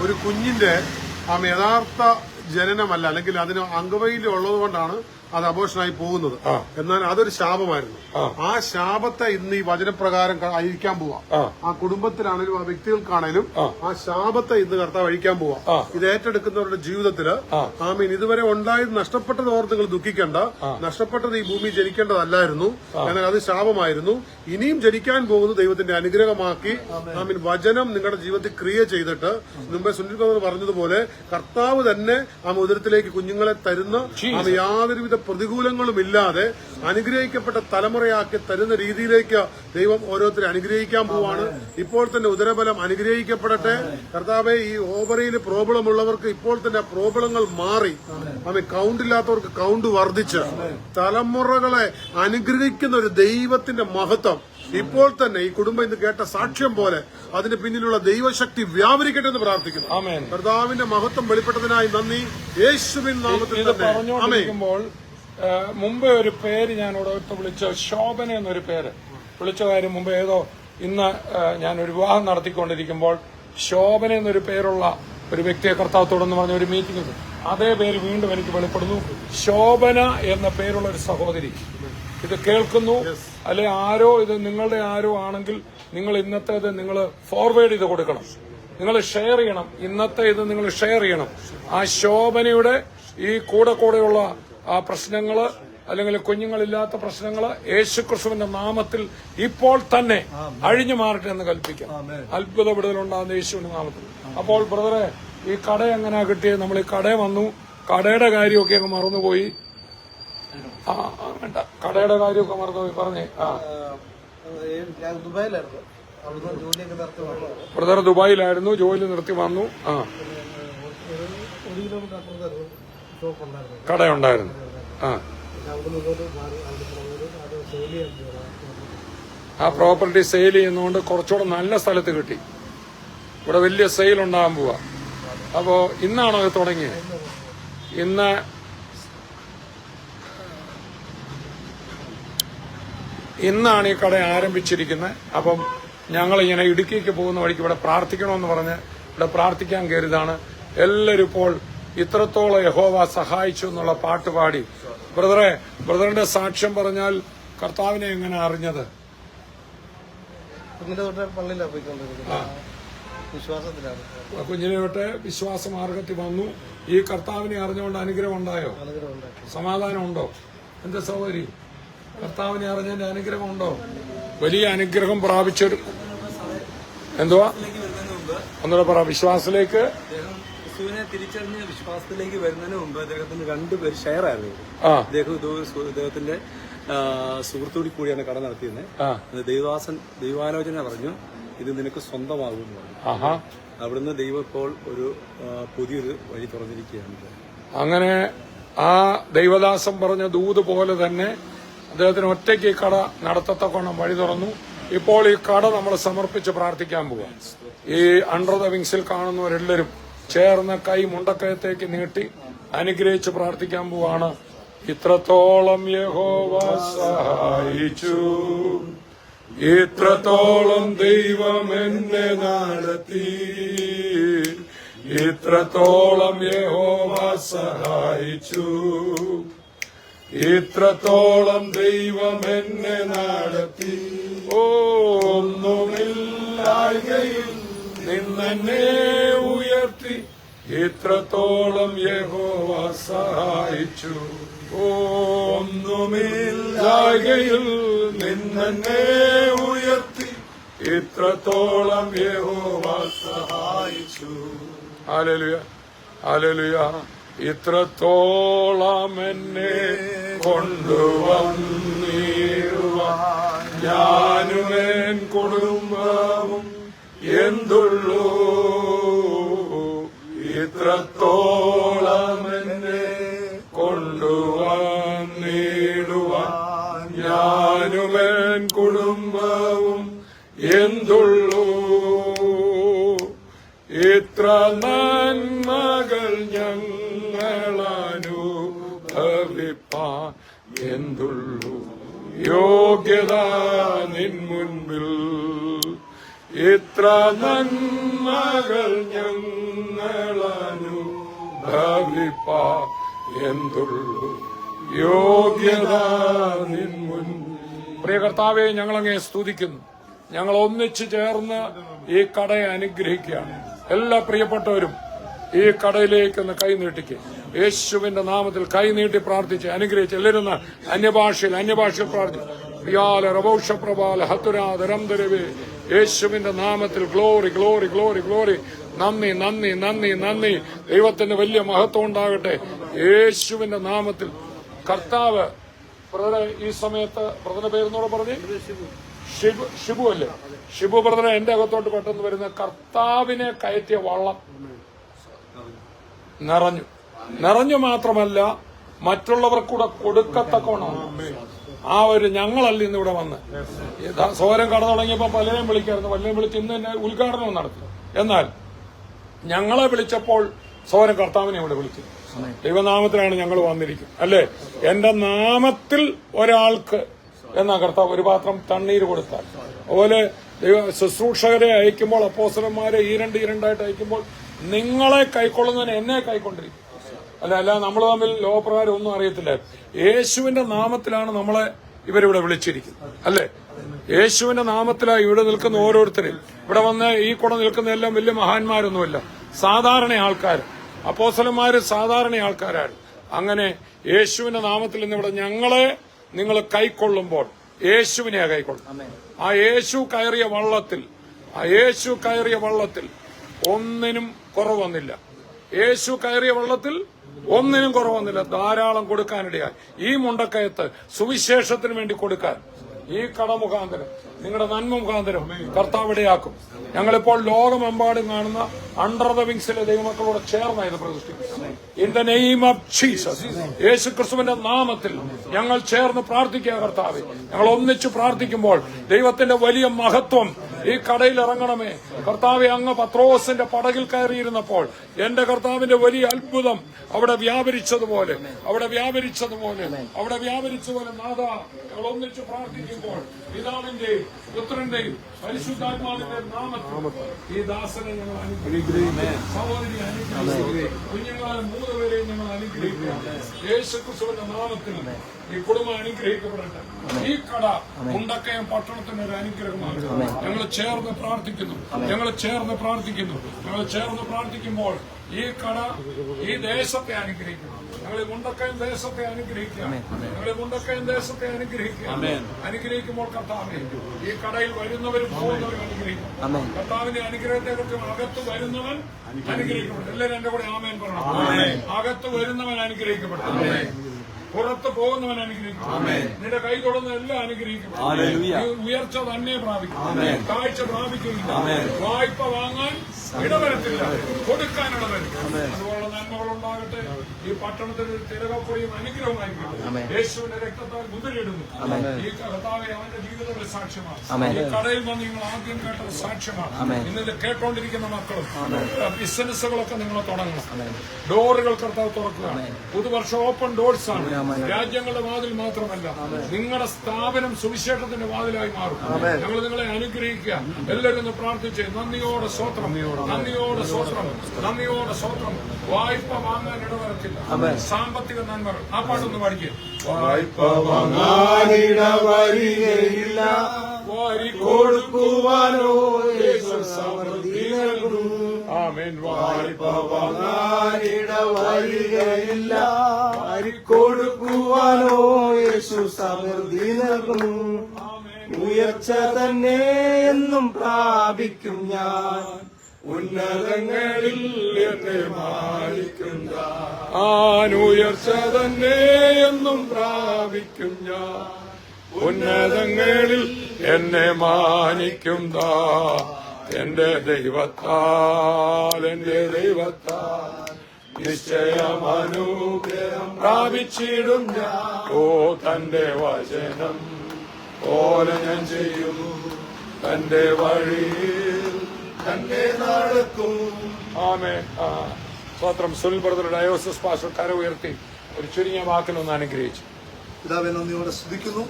ഒരു കുഞ്ഞിന്റെ യഥാർത്ഥ ജനനമല്ല, അല്ലെങ്കിൽ അതിന് അംഗവൈകല്യം ഉള്ളത് കൊണ്ടാണ് അത് അബോർഷനായി പോകുന്നത്. എന്നാൽ അതൊരു ശാപമായിരുന്നു. ആ ശാപത്തെ ഇന്ന് ഈ വചനപ്രകാരം അഴിക്കാൻ പോവാം. ആ കുടുംബത്തിലാണെങ്കിലും ആ വ്യക്തികൾക്കാണേലും ആ ശാപത്തെ ഇന്ന് കർത്താവ് അഴിക്കാൻ പോവാം. ഇത് ഏറ്റെടുക്കുന്നവരുടെ ജീവിതത്തില് ഇതുവരെ ഉണ്ടായത് നഷ്ടപ്പെട്ടത് ഓർത്ത് നിങ്ങൾ ദുഃഖിക്കേണ്ട. നഷ്ടപ്പെട്ടത് ഈ ഭൂമി ജനിക്കേണ്ടതല്ലായിരുന്നു, എന്നാൽ അത് ശാപമായിരുന്നു. ഇനിയും ജനിക്കാൻ പോകുന്നത് ദൈവത്തിന്റെ അനുഗ്രഹമാക്കി വചനം നിങ്ങളുടെ ജീവിതത്തിൽ ക്രിയ ചെയ്തിട്ട്, മുമ്പേ സുനിൽ ബ്രദർ പറഞ്ഞതുപോലെ കർത്താവ് തന്നെ ആ ഉദരത്തിലേക്ക് കുഞ്ഞുങ്ങളെ തരുന്ന യാതൊരുവിധ പ്രതികൂലങ്ങളും ഇല്ലാതെ അനുഗ്രഹിക്കപ്പെട്ട തലമുറയാക്കി തരുന്ന രീതിയിലേക്ക് ദൈവം ഓരോരുത്തരെ അനുഗ്രഹിക്കാൻ പോവാണ്. ഇപ്പോൾ തന്നെ ഉദരബലം അനുഗ്രഹിക്കപ്പെടട്ടെ. കർത്താവെ, ഈ ഓവറിയിൽ പ്രോബ്ലം ഉള്ളവർക്ക് ഇപ്പോൾ തന്നെ പ്രോബ്ലങ്ങൾ മാറി, കൗണ്ടില്ലാത്തവർക്ക് കൗണ്ട് വർദ്ധിച്ച് തലമുറകളെ അനുഗ്രഹിക്കുന്ന ഒരു ദൈവത്തിന്റെ മഹത്വം ഇപ്പോൾ തന്നെ ഈ കുടുംബം ഇന്ന് കേട്ട സാക്ഷ്യം പോലെ അതിന് പിന്നിലുള്ള ദൈവശക്തി വ്യാപരിക്കട്ടെ എന്ന് പ്രാർത്ഥിക്കുന്നു. കർത്താവിന്റെ മഹത്വം വെളിപ്പെട്ടതിനായി നന്ദി. യേശുവിൻ നാമത്തിൽ പറഞ്ഞുകൊണ്ടിരിക്കുമ്പോൾ മുമ്പേ ഒരു പേര് ഞാൻ ഇവിടെ വിളിച്ച ശോഭന എന്നൊരു പേര് വിളിച്ച കാര്യം മുമ്പ് ഏതോ ഇന്ന് ഞാനൊരു വിവാഹം നടത്തിക്കൊണ്ടിരിക്കുമ്പോൾ ശോഭന എന്നൊരു പേരുള്ള ഒരു വ്യക്തിയെ കർത്താവത്തോടെന്ന് പറഞ്ഞ ഒരു മീറ്റിംഗ്, അതേ പേര് വീണ്ടും എനിക്ക് വെളിപ്പെടുന്നു. ശോഭന എന്ന പേരുള്ള ഒരു സഹോദരി ഇത് കേൾക്കുന്നു, അല്ലെ ആരോ ഇത് നിങ്ങളുടെ ആരോ ആണെങ്കിൽ നിങ്ങൾ ഇന്നത്തേത് നിങ്ങൾ ഫോർവേഡ് ചെയ്ത് കൊടുക്കണം, നിങ്ങൾ ഷെയർ ചെയ്യണം. ഇന്നത്തെ ഇത് നിങ്ങൾ ഷെയർ ചെയ്യണം. ആ ശോഭനയുടെ ഈ കൂടെയുള്ള ആ പ്രശ്നങ്ങള്, അല്ലെങ്കിൽ കുഞ്ഞുങ്ങളില്ലാത്ത പ്രശ്നങ്ങള് യേശുക്രിസ്തുവിന്റെ നാമത്തിൽ ഇപ്പോൾ തന്നെ അഴിഞ്ഞു മാറട്ടെ എന്ന് കൽപ്പിക്കാം. അത്ഭുത വിടുതലുണ്ടാകുന്ന യേശുവിന്റെ നാമത്തിൽ. അപ്പോൾ ബ്രദറെ, ഈ കട എങ്ങനെയാ കിട്ടിയത്? നമ്മൾ ഈ കട വന്നു, കടയുടെ കാര്യമൊക്കെ അങ്ങ് മറന്നുപോയി. വേണ്ട, കടയുടെ കാര്യമൊക്കെ മറന്നുപോയി. പറഞ്ഞേ. ബ്രദർ ദുബായിലായിരുന്നു, ജോലി നിർത്തി വന്നു. കടയുണ്ടായിരുന്നു. ആ പ്രോപ്പർട്ടി സെയിൽ ചെയ്യുന്നതുകൊണ്ട് കുറച്ചുകൂടെ നല്ല സ്ഥലത്ത് കിട്ടി. ഇവിടെ വലിയ സെയിൽ ഉണ്ടാകാൻ പോവാ. അപ്പോ ഇന്നാണോ ഇത് തുടങ്ങിയത്? ഇന്ന് ഇന്നാണ് ഈ കട ആരംഭിച്ചിരിക്കുന്നത്. അപ്പം ഞങ്ങളിങ്ങനെ ഇടുക്കിക്ക് പോകുന്ന വഴിക്ക് ഇവിടെ പ്രാർത്ഥിക്കണമെന്ന് പറഞ്ഞ് ഇവിടെ പ്രാർത്ഥിക്കാൻ കയറിയതാണ്. എല്ലാവരും ഇപ്പോൾ ഇത്രത്തോളം യഹോവ സഹായിച്ചു എന്നുള്ള പാട്ട് പാടി. ബ്രദറിന്റെ സാക്ഷ്യം പറഞ്ഞാൽ കർത്താവിനെ എങ്ങനെ അറിഞ്ഞത്? കുഞ്ഞിന്റെ തൊട്ട് പള്ളിയിലാണ് പോയിക്കൊണ്ടിരിക്കുന്നത്. വിശ്വാസത്തിലാണ്. കുഞ്ഞിനെ തൊട്ട് വിശ്വാസ മാർഗത്തിൽ വന്നു. ഈ കർത്താവിനെ അറിഞ്ഞുകൊണ്ട് അനുഗ്രഹം ഉണ്ടായോ? സമാധാനം ഉണ്ടോ? എന്റെ സഹോദരി, കർത്താവിനെ അറിഞ്ഞതിന്റെ അനുഗ്രഹം ഉണ്ടോ? വലിയ അനുഗ്രഹം പ്രാപിച്ചൊരു എന്തുവാ ഒന്നുകൂടെ പറ. വിശ്വാസത്തിലേക്ക് യേശുവിനെ തിരിച്ചറിഞ്ഞ വിശ്വാസത്തിലേക്ക് വരുന്നതിന് മുമ്പ് അദ്ദേഹത്തിന് 2 പേര് ഷെയർ ആയിരുന്നു. അദ്ദേഹത്തിന്റെ സുഹൃത്തുക്കൂടി കൂടിയാണ് കട നടത്തിയിരുന്നത്. ദൈവാലോചന പറഞ്ഞു, ഇത് നിനക്ക് സ്വന്തമാകുമെന്ന് പറഞ്ഞു. അവിടുന്ന് ദൈവം ഇപ്പോൾ ഒരു പുതിയൊരു വഴി തുറന്നിരിക്കുകയാണ്. അങ്ങനെ ആ ദൈവദാസൻ പറഞ്ഞ ദൂത് പോലെ തന്നെ അദ്ദേഹത്തിന് ഒറ്റയ്ക്ക് ഈ കട നടത്തത്തക്കോണം വഴി തുറന്നു. ഇപ്പോൾ ഈ കട നമ്മൾ സമർപ്പിച്ച് പ്രാർത്ഥിക്കാൻ പോവാം. ഈ അണ്ടർ ദ വിങ്സിൽ കാണുന്നവരെല്ലാവരും ചേർന്ന് കൈ മുണ്ടക്കയത്തേക്ക് നീട്ടി അനുഗ്രഹിച്ച് പ്രാർത്ഥിക്കാൻ പോവാണ്. ഇത്രത്തോളം യഹോവ സഹായിച്ചു, ഇത്രത്തോളം ദൈവം എന്നെ നടത്തി, ഇത്രത്തോളം യഹോവ സഹായിച്ചു, ഇത്രത്തോളം ദൈവം എന്നെ നടത്തി. ഒന്നുമില്ലായ്കയിൽ നിന്നെ ഉയർത്തി, ഇത്രത്തോളം യഹോവ സഹായിച്ചു. ഒന്നുമില്ലായ്കയിൽ നിന്നെ ഉയർത്തി, ഇത്രത്തോളം യഹോവ സഹായിച്ചു. Hallelujah, hallelujah. ഇത്രത്തോളം എന്നെ കൊണ്ടുവന്നിടുവാൻ ഞാനും എൻ കുടുംബവും എന്തുള്ളൂ. ഇത്രത്തോളം എന്നെ കൊണ്ടുവന്നിടുവാൻ ഞാനും എൻ കുടുംബവും എന്തുള്ളൂ. ഇത്ര നന്മകൾ ഞങ്ങളനുഭവിപ്പാൻ എന്തുള്ളൂ യോഗ്യത നിൻ മുൻപിൽ. ഇത്ര നന്മകൾ ഞങ്ങളനുഭവിപ്പാൻ എന്തുള്ളൂ യോഗ്യത നിൻ മുൻപിൽ. പ്രിയ കർത്താവെ, ഞങ്ങളങ്ങേ സ്തുതിക്കുന്നു. ഞങ്ങൾ ഒന്നിച്ചു ചേർന്ന് ഈ കടയെ അനുഗ്രഹിക്കുകയാണ്. എല്ലാ പ്രിയപ്പെട്ടവരും ഈ കടയിലേക്ക് ഒന്ന് കൈ നീട്ടിക്ക്. യേശുവിന്റെ നാമത്തിൽ കൈ നീട്ടി പ്രാർത്ഥിച്ച് അനുഗ്രഹിച്ച് എല്ലാവരും അന്യഭാഷയിൽ പ്രാർത്ഥിച്ചു. യേശുവിന്റെ നാമത്തിൽ ഗ്ലോറി ഗ്ലോറി ഗ്ലോറി ഗ്ലോറി. നന്ദി നന്ദി നന്ദി നന്ദി. ദൈവത്തിന്റെ വലിയ മഹത്വം ഉണ്ടാകട്ടെ യേശുവിന്റെ നാമത്തിൽ. കർത്താവ് ബ്രദറെ ഈ സമയത്ത് ബ്രദറിന്റെ പേരെന്നോട് പറഞ്ഞ് ഷിബു അല്ലേ? ഷിബു ബ്രദറെ എന്റെ അകത്തോട്ട് പെട്ടെന്ന് വരുന്ന കർത്താവിനെ കയറ്റിയ വള്ളം നിറഞ്ഞു മാത്രമല്ല മറ്റുള്ളവർക്കൂടെ കൊടുക്കത്തക്കോണം. ആ ഒരു ഞങ്ങളല്ല ഇന്ന് ഇവിടെ വന്ന് സോരം കട തുടങ്ങിയപ്പോ പലരെയും വിളിക്കായിരുന്നു. പലരെയും വിളിച്ച് ഇന്ന് തന്നെ ഉദ്ഘാടനം നടത്തി. എന്നാൽ ഞങ്ങളെ വിളിച്ചപ്പോൾ സോരം കർത്താവിനെ ഇവിടെ വിളിച്ചു. ദൈവനാമത്തിലാണ് ഞങ്ങൾ വന്നിരിക്കും അല്ലേ? എന്റെ നാമത്തിൽ ഒരാൾക്ക് എന്നാ കർത്താവ് ഒരു പാത്രം തണ്ണീര് കൊടുത്താൽ. അതുപോലെ ശുശ്രൂഷകരെ അയക്കുമ്പോൾ, അപ്പോസ്തലന്മാരെ ഈരണ്ടായിട്ട് അയക്കുമ്പോൾ നിങ്ങളെ കൈക്കൊള്ളുന്നതിന് എന്നെ കൈക്കൊണ്ടിരിക്കും അല്ല നമ്മൾ തമ്മിൽ ലോകപ്രകാരം ഒന്നും അറിയത്തില്ല. യേശുവിന്റെ നാമത്തിലാണ് നമ്മളെ ഇവരിവിടെ വിളിച്ചിരിക്കുന്നത് അല്ലേ? യേശുവിന്റെ നാമത്തിലാണ് ഇവിടെ നിൽക്കുന്ന ഓരോരുത്തരും. ഇവിടെ വന്ന് ഈ കൂടെ നിൽക്കുന്ന എല്ലാം വലിയ മഹാന്മാരൊന്നുമില്ല, സാധാരണ ആൾക്കാർ. അപ്പോസ്തലന്മാര് സാധാരണ ആൾക്കാരാണ്. അങ്ങനെ യേശുവിന്റെ നാമത്തിൽ ഇന്നിവിടെ ഞങ്ങളെ നിങ്ങൾ കൈക്കൊള്ളുമ്പോൾ യേശുവിനെയാ കൈക്കൊള്ളും. ആ യേശു കയറിയ വള്ളത്തിൽ ഒന്നിനും കുറവൊന്നില്ല. യേശു കയറിയ വള്ളത്തിൽ ഒന്നിനും കുറവൊന്നില്ല. ധാരാളം കൊടുക്കാനിടയായി. ഈ മുണ്ടക്കയത്ത് സുവിശേഷത്തിന് വേണ്ടി കൊടുക്കാൻ ഈ കട മുഖാന്തരം, നിങ്ങളുടെ നന്മ മുഖാന്തരം കർത്താവ് ഇടയാക്കും. ഞങ്ങളിപ്പോൾ ലോകമെമ്പാടും കാണുന്ന അണ്ടർ ദ വിങ്സിലെ ദൈവമക്കളോട് ചേർന്ന ഇത് പ്രതിഷ്ഠിക്കും. In the name of Jesus, യേശു ക്രിസ്തുവിന്റെ നാമത്തിൽ ഞങ്ങൾ ചേർന്ന് പ്രാർത്ഥിക്കുക. കർത്താവെ, ഞങ്ങൾ ഒന്നിച്ചു പ്രാർത്ഥിക്കുമ്പോൾ ദൈവത്തിന്റെ വലിയ മഹത്വം ഈ കടയിൽ ഇറങ്ങണമേ കർത്താവെ. അങ്ങ് പത്രോസിന്റെ പടകിൽ കയറിയിരുന്നപ്പോൾ എന്റെ കർത്താവിന്റെ വലിയ അത്ഭുതം അവിടെ വ്യാപരിച്ചതുപോലെ നാഥ, ഞങ്ങൾ ഒന്നിച്ച് പ്രാർത്ഥിക്കുമ്പോൾ പിതാവിന്റെയും പുത്രന്റെയും പരിശുദ്ധാത്മാവിന്റെ നാമത്തിൽ ഈ ദാസനെ ഞങ്ങൾ അനുഗ്രഹിക്കുന്നു. സഹോദരി അനുഗ്രഹിക്കുന്നു. കുഞ്ഞുങ്ങളായ 3 പേരെയും ഞങ്ങൾ അനുഗ്രഹിക്കുന്നു. യേശുക്രിസ്തുവിന്റെ നാമത്തിൽ ഈ കുടുംബം അനുഗ്രഹിക്കപ്പെടട്ടെ. ഈ കട മുണ്ടക്കയം പട്ടണത്തിന് ഒരു അനുഗ്രഹമാണ്. ഞങ്ങൾ ചേർന്ന് പ്രാർത്ഥിക്കുമ്പോൾ ഈ കട ഈ ദേശത്തെ അനുഗ്രഹിക്കുന്നു. ഞങ്ങൾ മുണ്ടക്കയം ദേശത്തെ അനുഗ്രഹിക്കുമ്പോൾ കർത്താവെ ഈ കടയിൽ വരുന്നവരും പോകുന്നവരും അനുഗ്രഹിക്കും. കർത്താവിന്റെ അനുഗ്രഹത്തെക്കുറിച്ച് അകത്ത് വരുന്നവൻ അനുഗ്രഹിക്കപ്പെടും. എല്ലാവരും എന്റെ കൂടെ ആമേൻ പറയണം. അകത്ത് വരുന്നവൻ അനുഗ്രഹിക്കപ്പെടും. പുറത്ത് പോകുന്നവൻ അനുഗ്രഹിക്കും. നിന്റെ കൈ തൊടുന്ന എല്ലാം അനുഗ്രഹിക്കും. ഉയർച്ച തന്നെ പ്രാപിക്കും. കാഴ്ച പ്രാപിക്കുകയില്ല. വായ്പ വാങ്ങാൻ ഇടവരത്തില്ല, കൊടുക്കാൻ ഇടവരും. അതുപോലെ നന്മകളുണ്ടാകട്ടെ. ഈ പട്ടണത്തിൽ തിരകപ്പൊടിയും അനുഗ്രഹമായിരിക്കും. യേശുവിന്റെ രക്തത്താൽ മുദ്രയിടുന്നു. ഈ കർത്താവെ അവന്റെ ജീവിതം ഒരു സാക്ഷ്യമാണ്. ഈ കടയിൽ വന്ന് നിങ്ങൾ ആദ്യം കേട്ടത് സാക്ഷ്യമാണ്. ഇന്നത് കേട്ടോണ്ടിരിക്കുന്ന മക്കളും ബിസിനസ്സുകളൊക്കെ നിങ്ങൾ തുടങ്ങണം. ഡോറുകൾ കർത്താവ് തുറക്കുകയാണ്. പുതുവർഷം ഓപ്പൺ ഡോർസ് ആണ്. രാജ്യങ്ങളുടെ വാതിൽ മാത്രമല്ല, നിങ്ങളുടെ സ്ഥാപനം സുവിശേഷത്തിന്റെ വാതിലായി മാറും. ഞങ്ങൾ നിങ്ങളെ അനുഗ്രഹിക്കുക. എല്ലാവരും ഒന്ന് പ്രാർത്ഥിച്ച് നന്ദിയോടെ സ്വത്രം. വായ്പ വാങ്ങാൻ ഇടവരത്തില്ല. സാമ്പത്തിക നന്മകൾ ആ പാട്ടൊന്ന് പഠിക്കുക. വായ്പ വാങ്ങാനിടവരികയില്ല, വാരി കൊടുക്കുവാനോ യേശു സമൃദ്ധി നൽകും. ആമേൻ. വായ്പ വാങ്ങാനിടവരികയില്ല, വാരി കൊടുക്കുവാനോ യേശു സമൃദ്ധി നൽകും. ഉയർച്ച തന്നെ എന്നും പ്രാപിക്കും ഞാൻ, ഉന്നതങ്ങളിൽ എന്നെ മാനിക്കുന്ന. ഉയർച്ച തന്നെ എന്നും പ്രാപിക്കും ഞാൻ, ഉന്നതങ്ങളിൽ എന്നെ മാനിക്കുന്ന. എന്റെ ദൈവത്താൽ നിശ്ചയമനുഗ്രഹം പ്രാപിച്ചിടും ഞാൻ. ഓ തന്റെ വചനം പോലെ ഞാൻ ചെയ്യും, തന്റെ വഴിയിൽ തന്നെ നടക്കും. ആമേൻ. സ്വത്രം. സുനിൽ ബ്രദർ ഡയോസിസ് പാസ്റ്റർ കര ഉയർത്തി ഒരു ചുരുങ്ങിയ വാക്കിലൊന്ന് അനുഗ്രഹിച്ചു. പിതാവെ നന്ദിയോടെ സ്തുതിക്കുന്നു.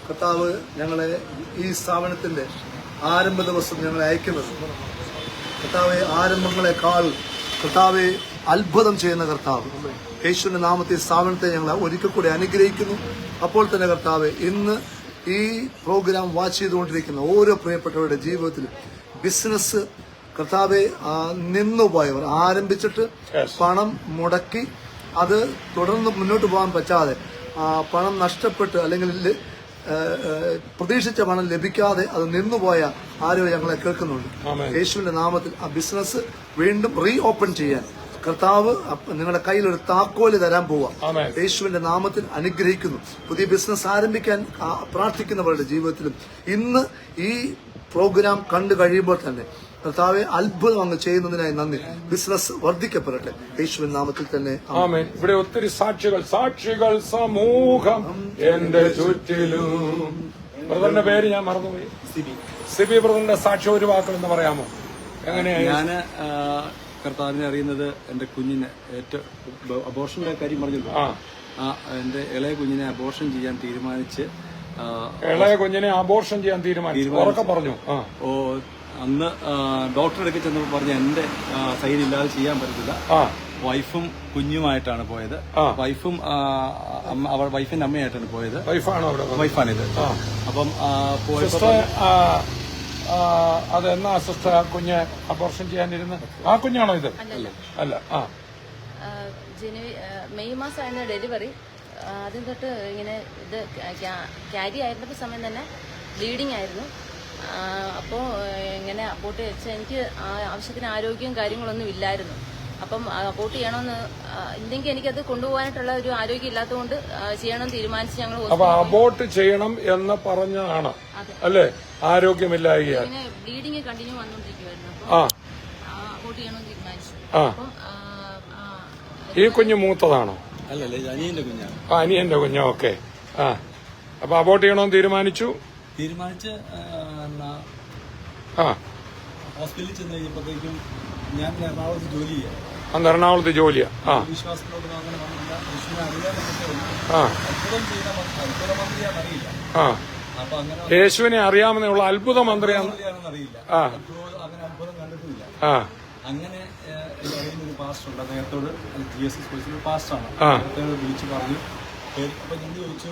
കർത്താവ് ഞങ്ങളെ ഈ സ്ഥാപനത്തിന്റെ ആരംഭ ദിവസം ഞങ്ങളെ അയക്കുന്നത്, കർത്താവെ ആരംഭങ്ങളെക്കാൾ കർത്താവെ അത്ഭുതം ചെയ്യുന്ന കർത്താവ് യേശുവിന്റെ നാമത്തിൽ സ്ഥാപനത്തെ ഞങ്ങൾ ഒരിക്കൽ കൂടി അനുഗ്രഹിക്കുന്നു. അപ്പോൾ തന്നെ കർത്താവെ ഇന്ന് ഈ പ്രോഗ്രാം വാച്ച് ചെയ്തുകൊണ്ടിരിക്കുന്ന ഓരോ പ്രിയപ്പെട്ടവരുടെ ജീവിതത്തിലും ബിസിനസ് കർത്താവെ നിന്നുപോയവർ ആരംഭിച്ചിട്ട് പണം മുടക്കി അത് തുടർന്ന് മുന്നോട്ട് പോകാൻ പറ്റാതെ പണം നഷ്ടപ്പെട്ട് അല്ലെങ്കിൽ പ്രതീക്ഷിച്ച പണം ലഭിക്കാതെ അത് നിന്നുപോയ ആരോ ഞങ്ങളെ കേൾക്കുന്നുണ്ട്. യേശുവിന്റെ നാമത്തിൽ ആ ബിസിനസ് വീണ്ടും റീ ഓപ്പൺ ചെയ്യാൻ കർത്താവ് നിങ്ങളുടെ കയ്യിൽ ഒരു താക്കോല് തരാൻ പോവാം. യേശുവിന്റെ നാമത്തിൽ അനുഗ്രഹിക്കുന്നു. പുതിയ ബിസിനസ് ആരംഭിക്കാൻ പ്രാർത്ഥിക്കുന്നവരുടെ ജീവിതത്തിലും ഇന്ന് ഈ പ്രോഗ്രാം കണ്ടു കഴിയുമ്പോൾ തന്നെ കർത്താവെ അത്ഭുതം അങ്ങ് ചെയ്യുന്നതിനായി നന്ദി. ബിസിനസ് വർദ്ധിക്കപ്പെടട്ടെ യേശുവിൻ നാമത്തിൽ തന്നെ ആമേൻ. ഇവിടെ ഒത്തിരി സാക്ഷികൾ സമൂഹം എന്റെ ചുറ്റിലും. ബ്രദറിന്റെ പേര് ഞാൻ മറന്നുപോയി. സിബി ബ്രദറിന്റെ സാക്ഷ്യം ഒരു വാക്കെന്ന് പറയാമോ? എങ്ങനെയാണ്? ഞാന് കർത്താവിനെ അറിയുന്നത് എന്റെ കുഞ്ഞിന് ഏറ്റവും അബോർഷന്റെ കാര്യം പറഞ്ഞല്ലോ. എന്റെ ഇളയ കുഞ്ഞിനെ അബോർഷൻ ചെയ്യാൻ തീരുമാനിച്ച് പറഞ്ഞു. അന്ന് ഡോക്ടറെ അടുക്കൽ ചെന്ന് പറഞ്ഞ എന്റെ സൈഡില്ലാതെ ചെയ്യാൻ പറ്റത്തില്ല. വൈഫും കുഞ്ഞുമായിട്ടാണ് പോയത്. വൈഫിന്റെ അമ്മയായിട്ടാണ് പോയത്. വൈഫാണിത്. അപ്പം അതെന്നാ സിസ്റ്റർ കുഞ്ഞ് അബോർഷൻ ചെയ്യാനിരുന്ന് ആ കുഞ്ഞാണോ ഇത്? അല്ല. മെയ് മാസമായിരുന്നു ഡെലിവറി. ആദ്യം തൊട്ട് ഇങ്ങനെ ഇത് ക്യാരി ആയിരുന്നപ്പോൾ സമയം തന്നെ ബ്ലീഡിങ് ആയിരുന്നു. അപ്പോൾ ഇങ്ങനെ അബോർട്ട് വെച്ചാൽ എനിക്ക് ആവശ്യത്തിന് ആരോഗ്യവും കാര്യങ്ങളൊന്നും ഇല്ലായിരുന്നു. അപ്പം അബോർട്ട് ചെയ്യണമെന്ന് ഇല്ലെങ്കിൽ എനിക്കത് കൊണ്ടുപോകാനായിട്ടുള്ള ഒരു ആരോഗ്യം ഇല്ലാത്തതുകൊണ്ട് ചെയ്യണമെന്ന് തീരുമാനിച്ച് ഞങ്ങൾ അബോർട്ട് ചെയ്യണം എന്ന് പറഞ്ഞതാണ് അല്ലേ? ആരോഗ്യമില്ലായ ബ്ലീഡിങ് കണ്ടിന്യൂ വന്നുകൊണ്ടിരിക്കുവായിരുന്നു. അപ്പം അബോർട്ട് ചെയ്യണമെന്ന് തീരുമാനിച്ചു. അപ്പം ഈ കുഞ്ഞ് മൂത്തതാണോ? അല്ലല്ലേ, അനിയന്റെ കുഞ്ഞാണ്. അനിയന്റെ കുഞ്ഞ്. ഓക്കെ. അപ്പൊ അബോർട്ട് ചെയ്യണമെന്ന് തീരുമാനിച്ച് ഹോസ്പിറ്റലിൽ ചെന്ന് കഴിഞ്ഞപ്പോഴത്തേക്കും ഞാൻ എറണാകുളത്ത് ജോലി ചെയ്യാം. അന്ന് എറണാകുളത്ത് ജോലിയാ. വിശ്വാസത്തിലോട്ട് അങ്ങനെ വന്നില്ല. യേശുവിനെ അറിയാമെന്നൊക്കെ അത്ഭുതം ചെയ്ത അത്ഭുത മന്ത്രിയാണെന്നറിയില്ല. അപ്പൊ അങ്ങനെ യേശുവിനെ അറിയാമെന്നുള്ള അത്ഭുത മന്ത്രിയാണെന്നറിയില്ല. അങ്ങനെ അത്ഭുതം കണ്ടിട്ടില്ല. അങ്ങനെ അറിയുന്ന ഒരു പാസ്റ്റർ ഉണ്ട്, അദ്ദേഹത്തോട് GSS ഒരു പാസ്റ്ററാണ്, അദ്ദേഹത്തോട് വിളിച്ചു പറഞ്ഞു. അപ്പൊ ഞാൻ ചോദിച്ചു,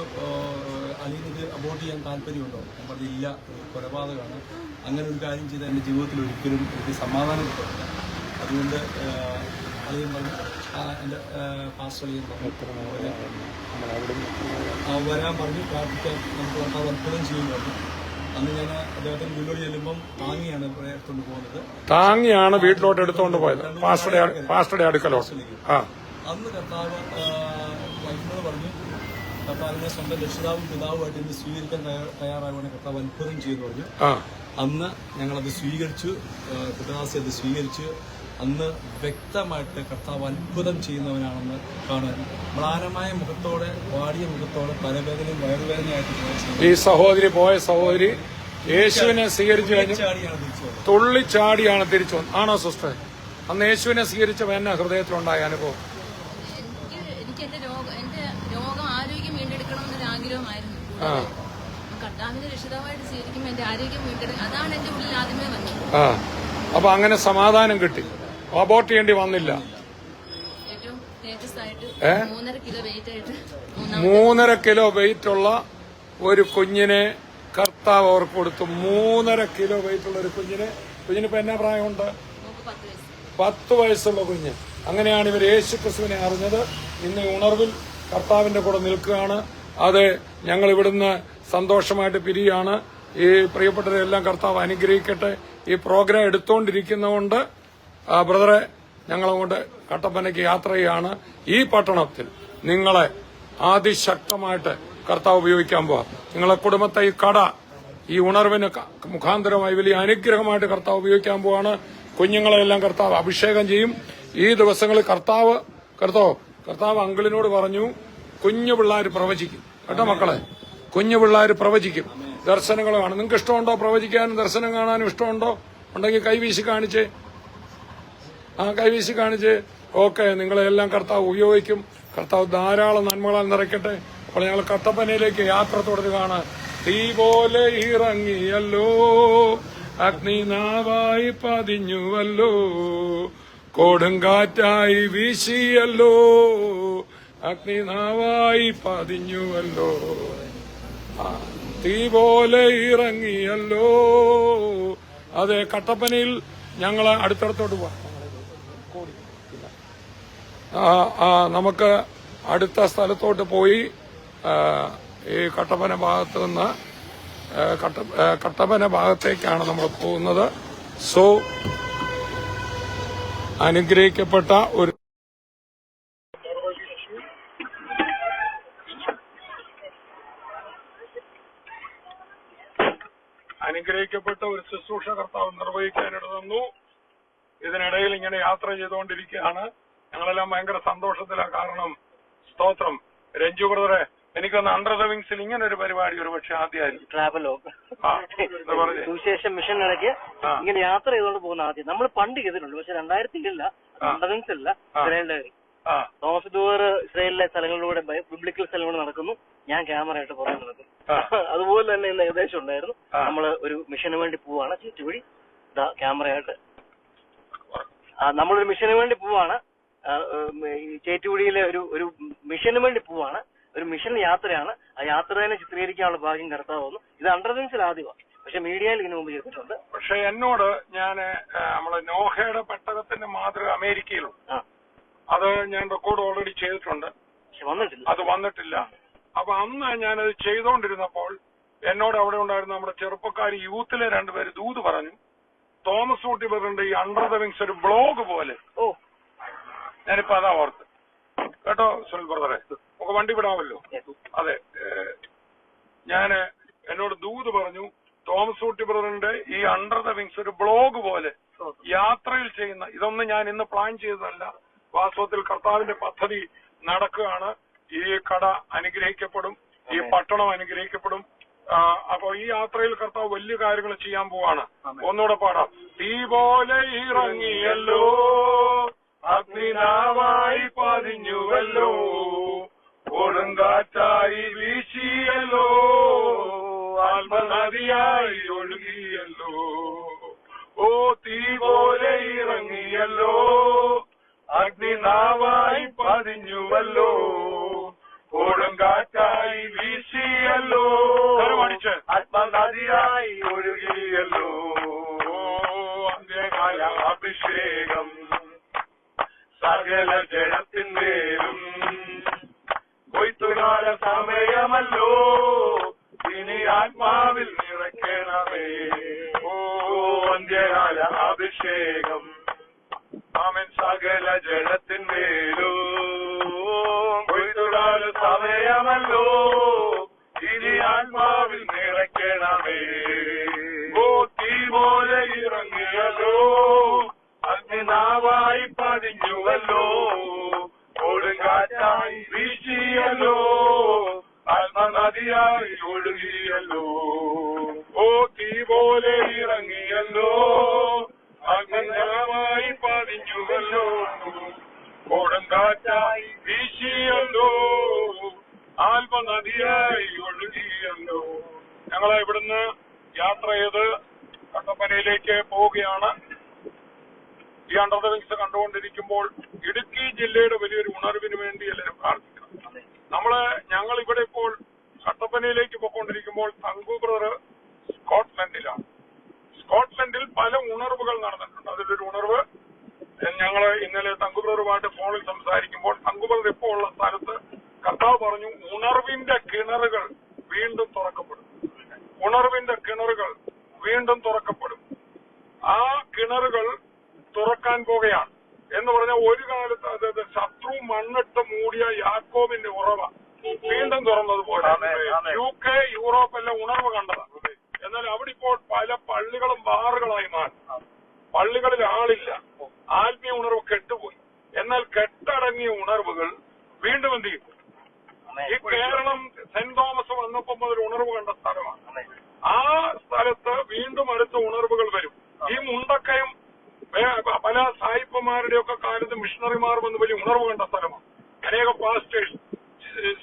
അലിയത് അബോർട്ട് ചെയ്യാൻ താല്പര്യമുണ്ടോ? ഞാൻ പറഞ്ഞു ഇല്ല, കൊലപാതകമാണ്, അങ്ങനെ ഒരു കാര്യം ചെയ്ത് എന്റെ ജീവിതത്തിൽ ഒരിക്കലും എനിക്ക് സമാധാനം കിട്ടില്ല. അതുകൊണ്ട് അലിയൻ പറഞ്ഞു, എന്റെ പാസ്റ്റർ അലിയൻ പറഞ്ഞു വരാൻ പറഞ്ഞു, പ്രാർത്ഥിക്കാൻ നമുക്ക് കർത്താവ് അത്ഭുതം ചെയ്യുന്നു പറഞ്ഞു. അന്ന് ഞാൻ അദ്ദേഹത്തിന് വീട്ടിലോട്ട് ചെല്ലുമ്പം താങ്ങിയാണ് എടുത്തോണ്ട് പോകുന്നത്. താങ്ങിയാണ് വീട്ടിലോട്ട് എടുത്തോണ്ട് പോയത്, പാസ്റ്ററുടെ അടുക്കലോട്ട്. അന്ന് കർത്താവ് വൈഫിനോട് പറഞ്ഞു, കർത്താവിനെ സ്വന്തം രക്ഷിതാവും പിതാവുമായിട്ട് ഇന്ന് സ്വീകരിക്കാൻ തയ്യാറാകുവാണ് കർത്താവ് അത്ഭുതം ചെയ്തു പറഞ്ഞു. അന്ന് ഞങ്ങളത് സ്വീകരിച്ചു, പിതാസി അത് സ്വീകരിച്ചു. അന്ന് വ്യക്തമായിട്ട് കർത്താവ് അത്ഭുതം ചെയ്യുന്നവനാണെന്ന് കാണുവാൻ, മ്ലാനമായ മുഖത്തോടെ, വാടിയ മുഖത്തോടെ, തലവേദനയും വയറുവേദനയായിട്ട് ഈ സഹോദരി യേശുവിനെ സ്വീകരിച്ചു കഴിഞ്ഞു, തുള്ളിച്ചാടിയാണ് തിരിച്ചു വന്നത്. ആണോ സിസ്റ്റർ? അന്ന് യേശുവിനെ സ്വീകരിച്ചപ്പോൾ എന്നാ ഹൃദയത്തിലുണ്ടായ അനുഭവം? എനിക്ക് എന്റെ രോഗം ആരോഗ്യം വീണ്ടെടുക്കണമെന്നൊരു ആഗ്രഹമായിരുന്നു. കർത്താവിന്റെ രക്ഷിതാവായിട്ട് സ്വീകരിക്കുമ്പോൾ എന്റെ ആരോഗ്യം വീണ്ടെടുക്കും, അതാണ് എന്റെ ഉള്ളിൽ ആദ്യമേ വന്നത്. അപ്പൊ അങ്ങനെ സമാധാനം കിട്ടി, അബോർട്ട് ചെയ്യേണ്ടി വന്നില്ല. ഏറ്റവും ലേറ്റസ്റ്റ് ആയിട്ട് 3.5 കിലോ വെയിറ്റ് ആയിട്ട് 3.5 കിലോ വെയിറ്റ് ഉള്ള ഒരു കുഞ്ഞിനെ കർത്താവ് അവർക്ക് കൊടുത്തു. 3.5 കിലോ വെയിറ്റ് ഉള്ള ഒരു കുഞ്ഞിനിപ്പോ എന്നാ പ്രായമുണ്ട്? 10 വയസ്സുള്ള കുഞ്ഞ്. അങ്ങനെയാണ് ഇവർ യേശു ക്രിസ്തുവിനെ അറിഞ്ഞത്. ഇന്ന് ഉണർവിൽ കർത്താവിന്റെ കൂടെ നിൽക്കുകയാണ്. അത് ഞങ്ങൾ ഇവിടുന്ന് സന്തോഷമായിട്ട് പിരിയാണ്. ഈ പ്രിയപ്പെട്ടവരെല്ലാം കർത്താവ് അനുഗ്രഹിക്കട്ടെ. ഈ പ്രോഗ്രാം എടുത്തുകൊണ്ടിരിക്കുന്നതുകൊണ്ട് ബ്രദറെ, ഞങ്ങളങ്ങോട്ട് കട്ടപ്പനയ്ക്ക് യാത്ര ചെയ്യാണ്. ഈ പട്ടണത്തിൽ നിങ്ങളെ അതിശക്തമായിട്ട് കർത്താവ് ഉപയോഗിക്കാൻ പോവാ. നിങ്ങളെ കുടുംബത്തെ ഈ കട, ഈ ഉണർവിന് മുഖാന്തരമായി വലിയ അനുഗ്രഹമായിട്ട് കർത്താവ് ഉപയോഗിക്കാൻ പോവാണ്. കുഞ്ഞുങ്ങളെല്ലാം കർത്താവ് അഭിഷേകം ചെയ്യും. ഈ ദിവസങ്ങളിൽ കർത്താവ് അങ്കിളിനോട് പറഞ്ഞു, കുഞ്ഞു പിള്ളേർ പ്രവചിക്കും കേട്ടോ മക്കളെ, കുഞ്ഞു പിള്ളേർ പ്രവചിക്കും, ദർശനങ്ങൾ കാണും. നിങ്ങൾക്ക് ഇഷ്ടമുണ്ടോ പ്രവചിക്കാനും ദർശനം കാണാനും? ഇഷ്ടമുണ്ടോ? ഉണ്ടെങ്കിൽ കൈവീശി കാണിച്ചേ. കൈവീശി കാണിച്ചേ. ഓക്കെ, നിങ്ങളെല്ലാം കർത്താവ് ഉപയോഗിക്കും. കർത്താവ് ധാരാളം നന്മകളാൽ നിറയ്ക്കട്ടെ. അപ്പോൾ ഞങ്ങൾ കട്ടപ്പനയിലേക്ക് യാത്ര തുടരുകയാണ്. തീ പോലെ ഇറങ്ങിയല്ലോ, അഗ്നിനാവായി പതിഞ്ഞുവല്ലോ, കൊടുങ്കാറ്റായി വീശിയല്ലോ, അഗ്നിനാവായി പതിഞ്ഞുവല്ലോ, തീ പോലെ ഇറങ്ങിയല്ലോ. അതെ, കട്ടപ്പനയിൽ ഞങ്ങൾ അടുത്തടുത്തോട്ട് പോവാം. നമുക്ക് അടുത്ത സ്ഥലത്തോട്ട് പോയി ഈ കട്ടപ്പന ഭാഗത്ത് നിന്ന് കട്ടപ്പന ഭാഗത്തേക്കാണ് നമ്മൾ പോകുന്നത്. സോ അനുഗ്രഹിക്കപ്പെട്ട ഒരു ശുശ്രൂഷ കർത്താവ് നിർവഹിക്കാനിട തന്നു. ഇതിനിടയിൽ ഇങ്ങനെ യാത്ര ചെയ്തുകൊണ്ടിരിക്കുകയാണ്. ഞങ്ങളെല്ലാം ഭയങ്കര സന്തോഷത്തിലാണ്. കാരണം സ്തോത്രം, രഞ്ജു ബ്രദറെ, എനിക്കൊന്ന് അണ്ടർ ദ വിങ്സിൽ ഇങ്ങനെ ഒരു പരിപാടി ഒരു പക്ഷെ ആദ്യമായിരിക്കും. ട്രാവലോഗ് സുവിശേഷം മിഷൻ ഇടയ്ക്ക് ഇങ്ങനെ യാത്ര ചെയ്തുകൊണ്ട് പോകുന്ന ആദ്യം നമ്മൾ പണ്ട് ചെയ്തിട്ടുണ്ട്. പക്ഷെ 2007 അണ്ടർ വിങ്സ് അല്ല, ഇസ്രായേലിന്റെ കാര്യം. തോമസ് ഡൂവർ ഇസ്രായേലിലെ സ്ഥലങ്ങളിലൂടെ ബിബ്ലിക്കൽ സ്ഥലങ്ങളിലൂടെ നടക്കുന്നു, ഞാൻ ക്യാമറ ആയിട്ട് പുറകെ നടക്കുന്നു. അതുപോലെ തന്നെ ഇന്ന് ഏകദേശം ഉണ്ടായിരുന്നു. നമ്മള് ഒരു മിഷന് വേണ്ടി പോവാണ്, ചുറ്റുവഴി ക്യാമറയായിട്ട് നമ്മളൊരു മിഷന് വേണ്ടി പോവാണ്. ചേറ്റുകുടിയിലെ ഒരു മിഷന് വേണ്ടി പോവാണ്. ഒരു മിഷൻ യാത്രയാണ്. ആ യാത്ര തന്നെ ചിത്രീകരിക്കാനുള്ള ഭാഗ്യം കർത്താവ് വന്നു. ഇത് അണ്ടർ വിങ്സിൽ ആദ്യമാണ്, പക്ഷെ മീഡിയയിൽ ഇതിനു മുമ്പ് ചെയ്തിട്ടുണ്ട്. പക്ഷെ എന്നോട് നമ്മളെ നോഹയുടെ പെട്ടകത്തിന്റെ മാതൃക അമേരിക്കയിലുണ്ട്. അത് ഞാൻ റെക്കോർഡ് ഓൾറെഡി ചെയ്തിട്ടുണ്ട്. അത് വന്നിട്ടില്ല. അപ്പൊ അന്ന് ഞാനത് ചെയ്തുകൊണ്ടിരുന്നപ്പോൾ എന്നോട് അവിടെ ഉണ്ടായിരുന്ന നമ്മുടെ ചെറുപ്പക്കാർ യൂത്തിലെ 2 പേര് ദൂത് പറഞ്ഞു, തോമസ് ഊട്ടി ബ്രദറിന്റെ ഈ അണ്ടർ ദ വിങ്സ് ഒരു ബ്ലോഗ് പോലെ. ഞാനിപ്പോ അതാ ഓർത്ത് കേട്ടോ സുനിൽ ബ്രദറെ, നമുക്ക് വണ്ടി വിടാമല്ലോ. അതെ, എന്നോട് ദൂത് പറഞ്ഞു, തോമസ് ഊട്ടി ബ്രദറിന്റെ ഈ അണ്ടർ ദ വിങ്സ് ഒരു ബ്ലോഗ് പോലെ യാത്രയിൽ ചെയ്യുന്ന. ഇതൊന്നും ഞാൻ ഇന്ന് പ്ലാൻ ചെയ്തതല്ല. വാസ്തവത്തിൽ കർത്താവിന്റെ പദ്ധതി നടക്കുകയാണ്. ഈ കട അനുഗ്രഹിക്കപ്പെടും, ഈ പട്ടണം അനുഗ്രഹിക്കപ്പെടും. അപ്പൊ ഈ യാത്രയിൽ കർത്താവ് വലിയ കാര്യങ്ങൾ ചെയ്യാൻ പോവാണ്. ഒന്നുകൂടെ പാടാം. തീ പോലെ ഇറങ്ങിയല്ലോ, അഗ്നിനാവായി പതിഞ്ഞുവല്ലോ, കൊടുങ്കാറ്റായി വീശിയല്ലോ, ആത്മനദിയായി ഒഴുകിയല്ലോ. ഓ തീ പോലെ ഇറങ്ങിയല്ലോ, അഗ്നിനാവായി പതിഞ്ഞുവല്ലോ, കൊടുങ്കാറ്റായി വീശിയല്ലോ, ആത്മനദിയായി ഒഴുകിയല്ലോ. അന്ത്യകാല അഭിഷേകം സകല ജനത്തിന്മേലും, കൊയ്ത്തുകാല സമയമല്ലോ, ഇനി ആത്മാവിൽ നിറയ്ക്കണമേ. ഓ അന്ത്യകാല അഭിഷേകം ആമേൻ സകല ജനത്തിന്മേലും, കൊയ്ത്തുകാല സമയമല്ലോ, ഇനി ആത്മാവിൽ നിറയ്ക്കണമേ. ഓ തീ പോലെ ഇറങ്ങിയല്ലോ, അഗ്നിനാവായി പതിഞ്ഞുവല്ലോ, കൊടുങ്കാറ്റായി വീശിയല്ലോ, ആത്മനദിയായി ഒഴുകിയല്ലോ. ഓ തീ പോലെ ഇറങ്ങിയല്ലോ, അഗ്നിനാവായി പതിഞ്ഞുവല്ലോ, കൊടുങ്കാറ്റായി വീശിയല്ലോ, ആത്മനദിയായി ഒഴുകിയല്ലോ. ഞങ്ങളെ ഇവിടുന്ന് യാത്ര ചെയ്ത് കട്ടപ്പനയിലേക്ക് പോവുകയാണ്. ഈ അണ്ടർ ദ വിങ്സ് കണ്ടുകൊണ്ടിരിക്കുമ്പോൾ ഇടുക്കി ജില്ലയുടെ വലിയൊരു ഉണർവിന് വേണ്ടി എല്ലാവരും പ്രാർത്ഥിക്കണം. ഞങ്ങൾ ഇവിടെ ഇപ്പോൾ കട്ടപ്പനയിലേക്ക് പോയിക്കൊണ്ടിരിക്കുമ്പോൾ തങ്കു ബ്രദർ സ്കോട്ട്ലൻഡിലാണ്. സ്കോട്ട്ലൻഡിൽ പല ഉണർവുകൾ നടന്നിട്ടുണ്ട്. അതിലൊരു ഉണർവ് ഞങ്ങള് ഇന്നലെ തങ്കു ബ്രദറുമായിട്ട് ഫോണിൽ സംസാരിക്കുമ്പോൾ തങ്കു ബ്രദർ ഇപ്പോൾ ഉള്ള സ്ഥലത്ത് കർത്താവ് പറഞ്ഞു, ഉണർവിന്റെ കിണറുകൾ വീണ്ടും തുറക്കപ്പെടും. ഉണർവിന്റെ കിണറുകൾ വീണ്ടും തുറക്കപ്പെടും. ആ കിണറുകൾ തുറക്കാൻ പോകുകയാണ് എന്ന് പറഞ്ഞാൽ ഒരു കാലത്ത് അതായത് ശത്രു മണ്ണിട്ട് മൂടിയ യാക്കോബിന്റെ ഉറവ വീണ്ടും തുറന്നതുപോലെ UK, യൂറോപ്പ് എല്ലാം ഉണർവ് കണ്ടതാണ്. എന്നാൽ അവിടെ ഇപ്പോൾ പല പള്ളികളും ബാറുകളായി മാറി. പള്ളികളിൽ ആളില്ല. ആത്മീയ ഉണർവ് കെട്ടുപോയി. എന്നാൽ കെട്ടടങ്ങിയ ഉണർവുകൾ വീണ്ടും എന്ത് ചെയ്യും? ഈ കേരളം സെന്റ് തോമസ് വന്നപ്പോൾ മുതൽ ഉണർവ് കണ്ട സ്ഥലമാണ്. ആ സ്ഥലത്ത് വീണ്ടും അടുത്ത ഉണർവുകൾ വരും. ഈ മുണ്ടക്കയം പല സായിപ്പന്മാരുടെയൊക്കെ കാലത്ത് മിഷണറിമാർ വന്ന് വലിയ ഉണർവ് കണ്ട സ്ഥലമാണ്. അനേക പാസ്റ്റേഴ്സ്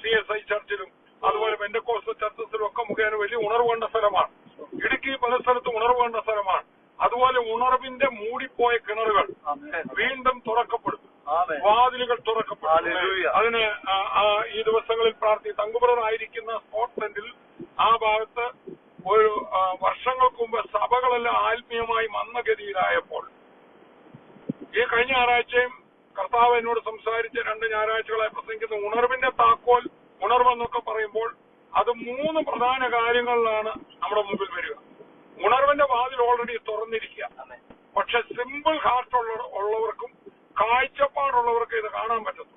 CSI ചർച്ചിലും അതുപോലെ പെന്തക്കോസ്തൽ ചർച്ചസിലും ഒക്കെ മുഖേന വലിയ ഉണർവ് കണ്ട സ്ഥലമാണ്. ഇടുക്കി പല സ്ഥലത്ത് ഉണർവ് കണ്ട സ്ഥലമാണ്. അതുപോലെ ഉണർവിന്റെ മൂടിപ്പോയ കിണറുകൾ വീണ്ടും തുറക്കപ്പെടും. വാതിലുകൾ തുറക്കപ്പെടും. അതിന് ഈ ദിവസങ്ങളിൽ തങ്കുബ്രദർ ആയിരിക്കുന്ന സ്കോട്ട്ലൻഡിൽ ആ ഭാഗത്ത് ഒരു വർഷങ്ങൾക്ക് മുമ്പ് സഭകളെല്ലാം ആത്മീയമായി മന്ദഗതിയിലായപ്പോൾ ഈ കഴിഞ്ഞ ഞായറാഴ്ചയും കർത്താവ് എന്നോട് സംസാരിച്ച് 2 ഞായറാഴ്ചകളായി പ്രസംഗിക്കുന്ന ഉണർവിന്റെ താക്കോൽ ഉണർവെന്നൊക്കെ പറയുമ്പോൾ അത് 3 പ്രധാന കാര്യങ്ങളിലാണ് നമ്മുടെ മുമ്പിൽ വരിക. ഉണർവിന്റെ വാതിൽ ഓൾറെഡി തുറന്നിരിക്കുക. പക്ഷെ സിമ്പിൾ ഹാർട്ട് ഉള്ളവർക്കും കാഴ്ചപ്പാടുള്ളവർക്ക് ഇത് കാണാൻ പറ്റുന്നു.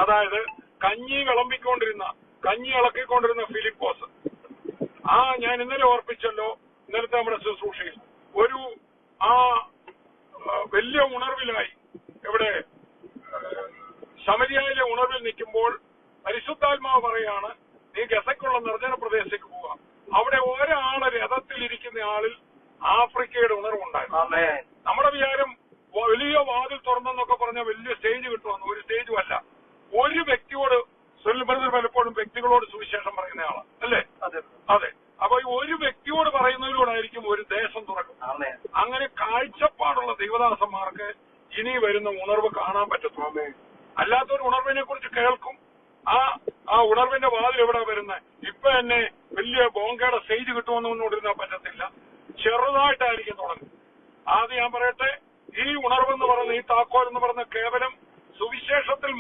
അതായത് കഞ്ഞി ഇളക്കിക്കൊണ്ടിരുന്ന ഫിലിപ്പോസ്, ഞാൻ ഇന്നലെ ഓർപ്പിച്ചല്ലോ, ഇന്നലത്തെ നമ്മുടെ ശുശ്രൂഷയിൽ ഒരു വലിയ ഉണർവിലായി ഇവിടെ ശമരിയയിലെ ഉണർവിൽ നിൽക്കുമ്പോൾ പരിശുദ്ധാത്മാവ് പറയാണ്, നീ ഗസയ്ക്കുള്ള നിർജ്ജന പ്രദേശത്തേക്ക് പോവാ. അവിടെ ഒരാള് രഥത്തിലിരിക്കുന്ന ആളിൽ ആഫ്രിക്കയുടെ ഉണർവുണ്ടായിരുന്നു. നമ്മുടെ വിചാരം വലിയ വാതിൽ തുറന്നെന്നൊക്കെ പറഞ്ഞാൽ വലിയ സ്റ്റേജ് കിട്ടുമെന്ന്. ഒരു സ്റ്റേജും അല്ല. ഒരു വ്യക്തിയോട് സുനിൽബ്രദർ പലപ്പോഴും വ്യക്തികളോട് സുവിശേഷം പറയുന്ന ആളാണ് അല്ലേ? അതെ. അപ്പൊ ഒരു വ്യക്തിയോട് പറയുന്നതിലൂടായിരിക്കും ഒരു ദേശം തുറക്കും. അങ്ങനെ കാഴ്ചപ്പാടുള്ള ദൈവദാസന്മാർക്ക് ഇനി വരുന്ന ഉണർവ് കാണാൻ പറ്റത്തുള്ളൂ. അല്ലാത്തൊരു ഉണർവിനെ കുറിച്ച് കേൾക്കും. ആ ഉണർവിന്റെ വാതിൽ എവിടെ വരുന്നത്? ഇപ്പൊ എന്നെ വലിയ ബോങ്കയുടെ സ്റ്റേജ് കിട്ടുമെന്നൊന്നും പറ്റത്തില്ല. ചെറുതായിട്ടായിരിക്കും തുടങ്ങും. ആദ്യം ഞാൻ പറയട്ടെ, ഈ ഉണർവെന്ന് പറയുന്ന ഈ താക്കോൽ എന്ന് പറയുന്ന കേവലം സുവിശേഷത്തിൽ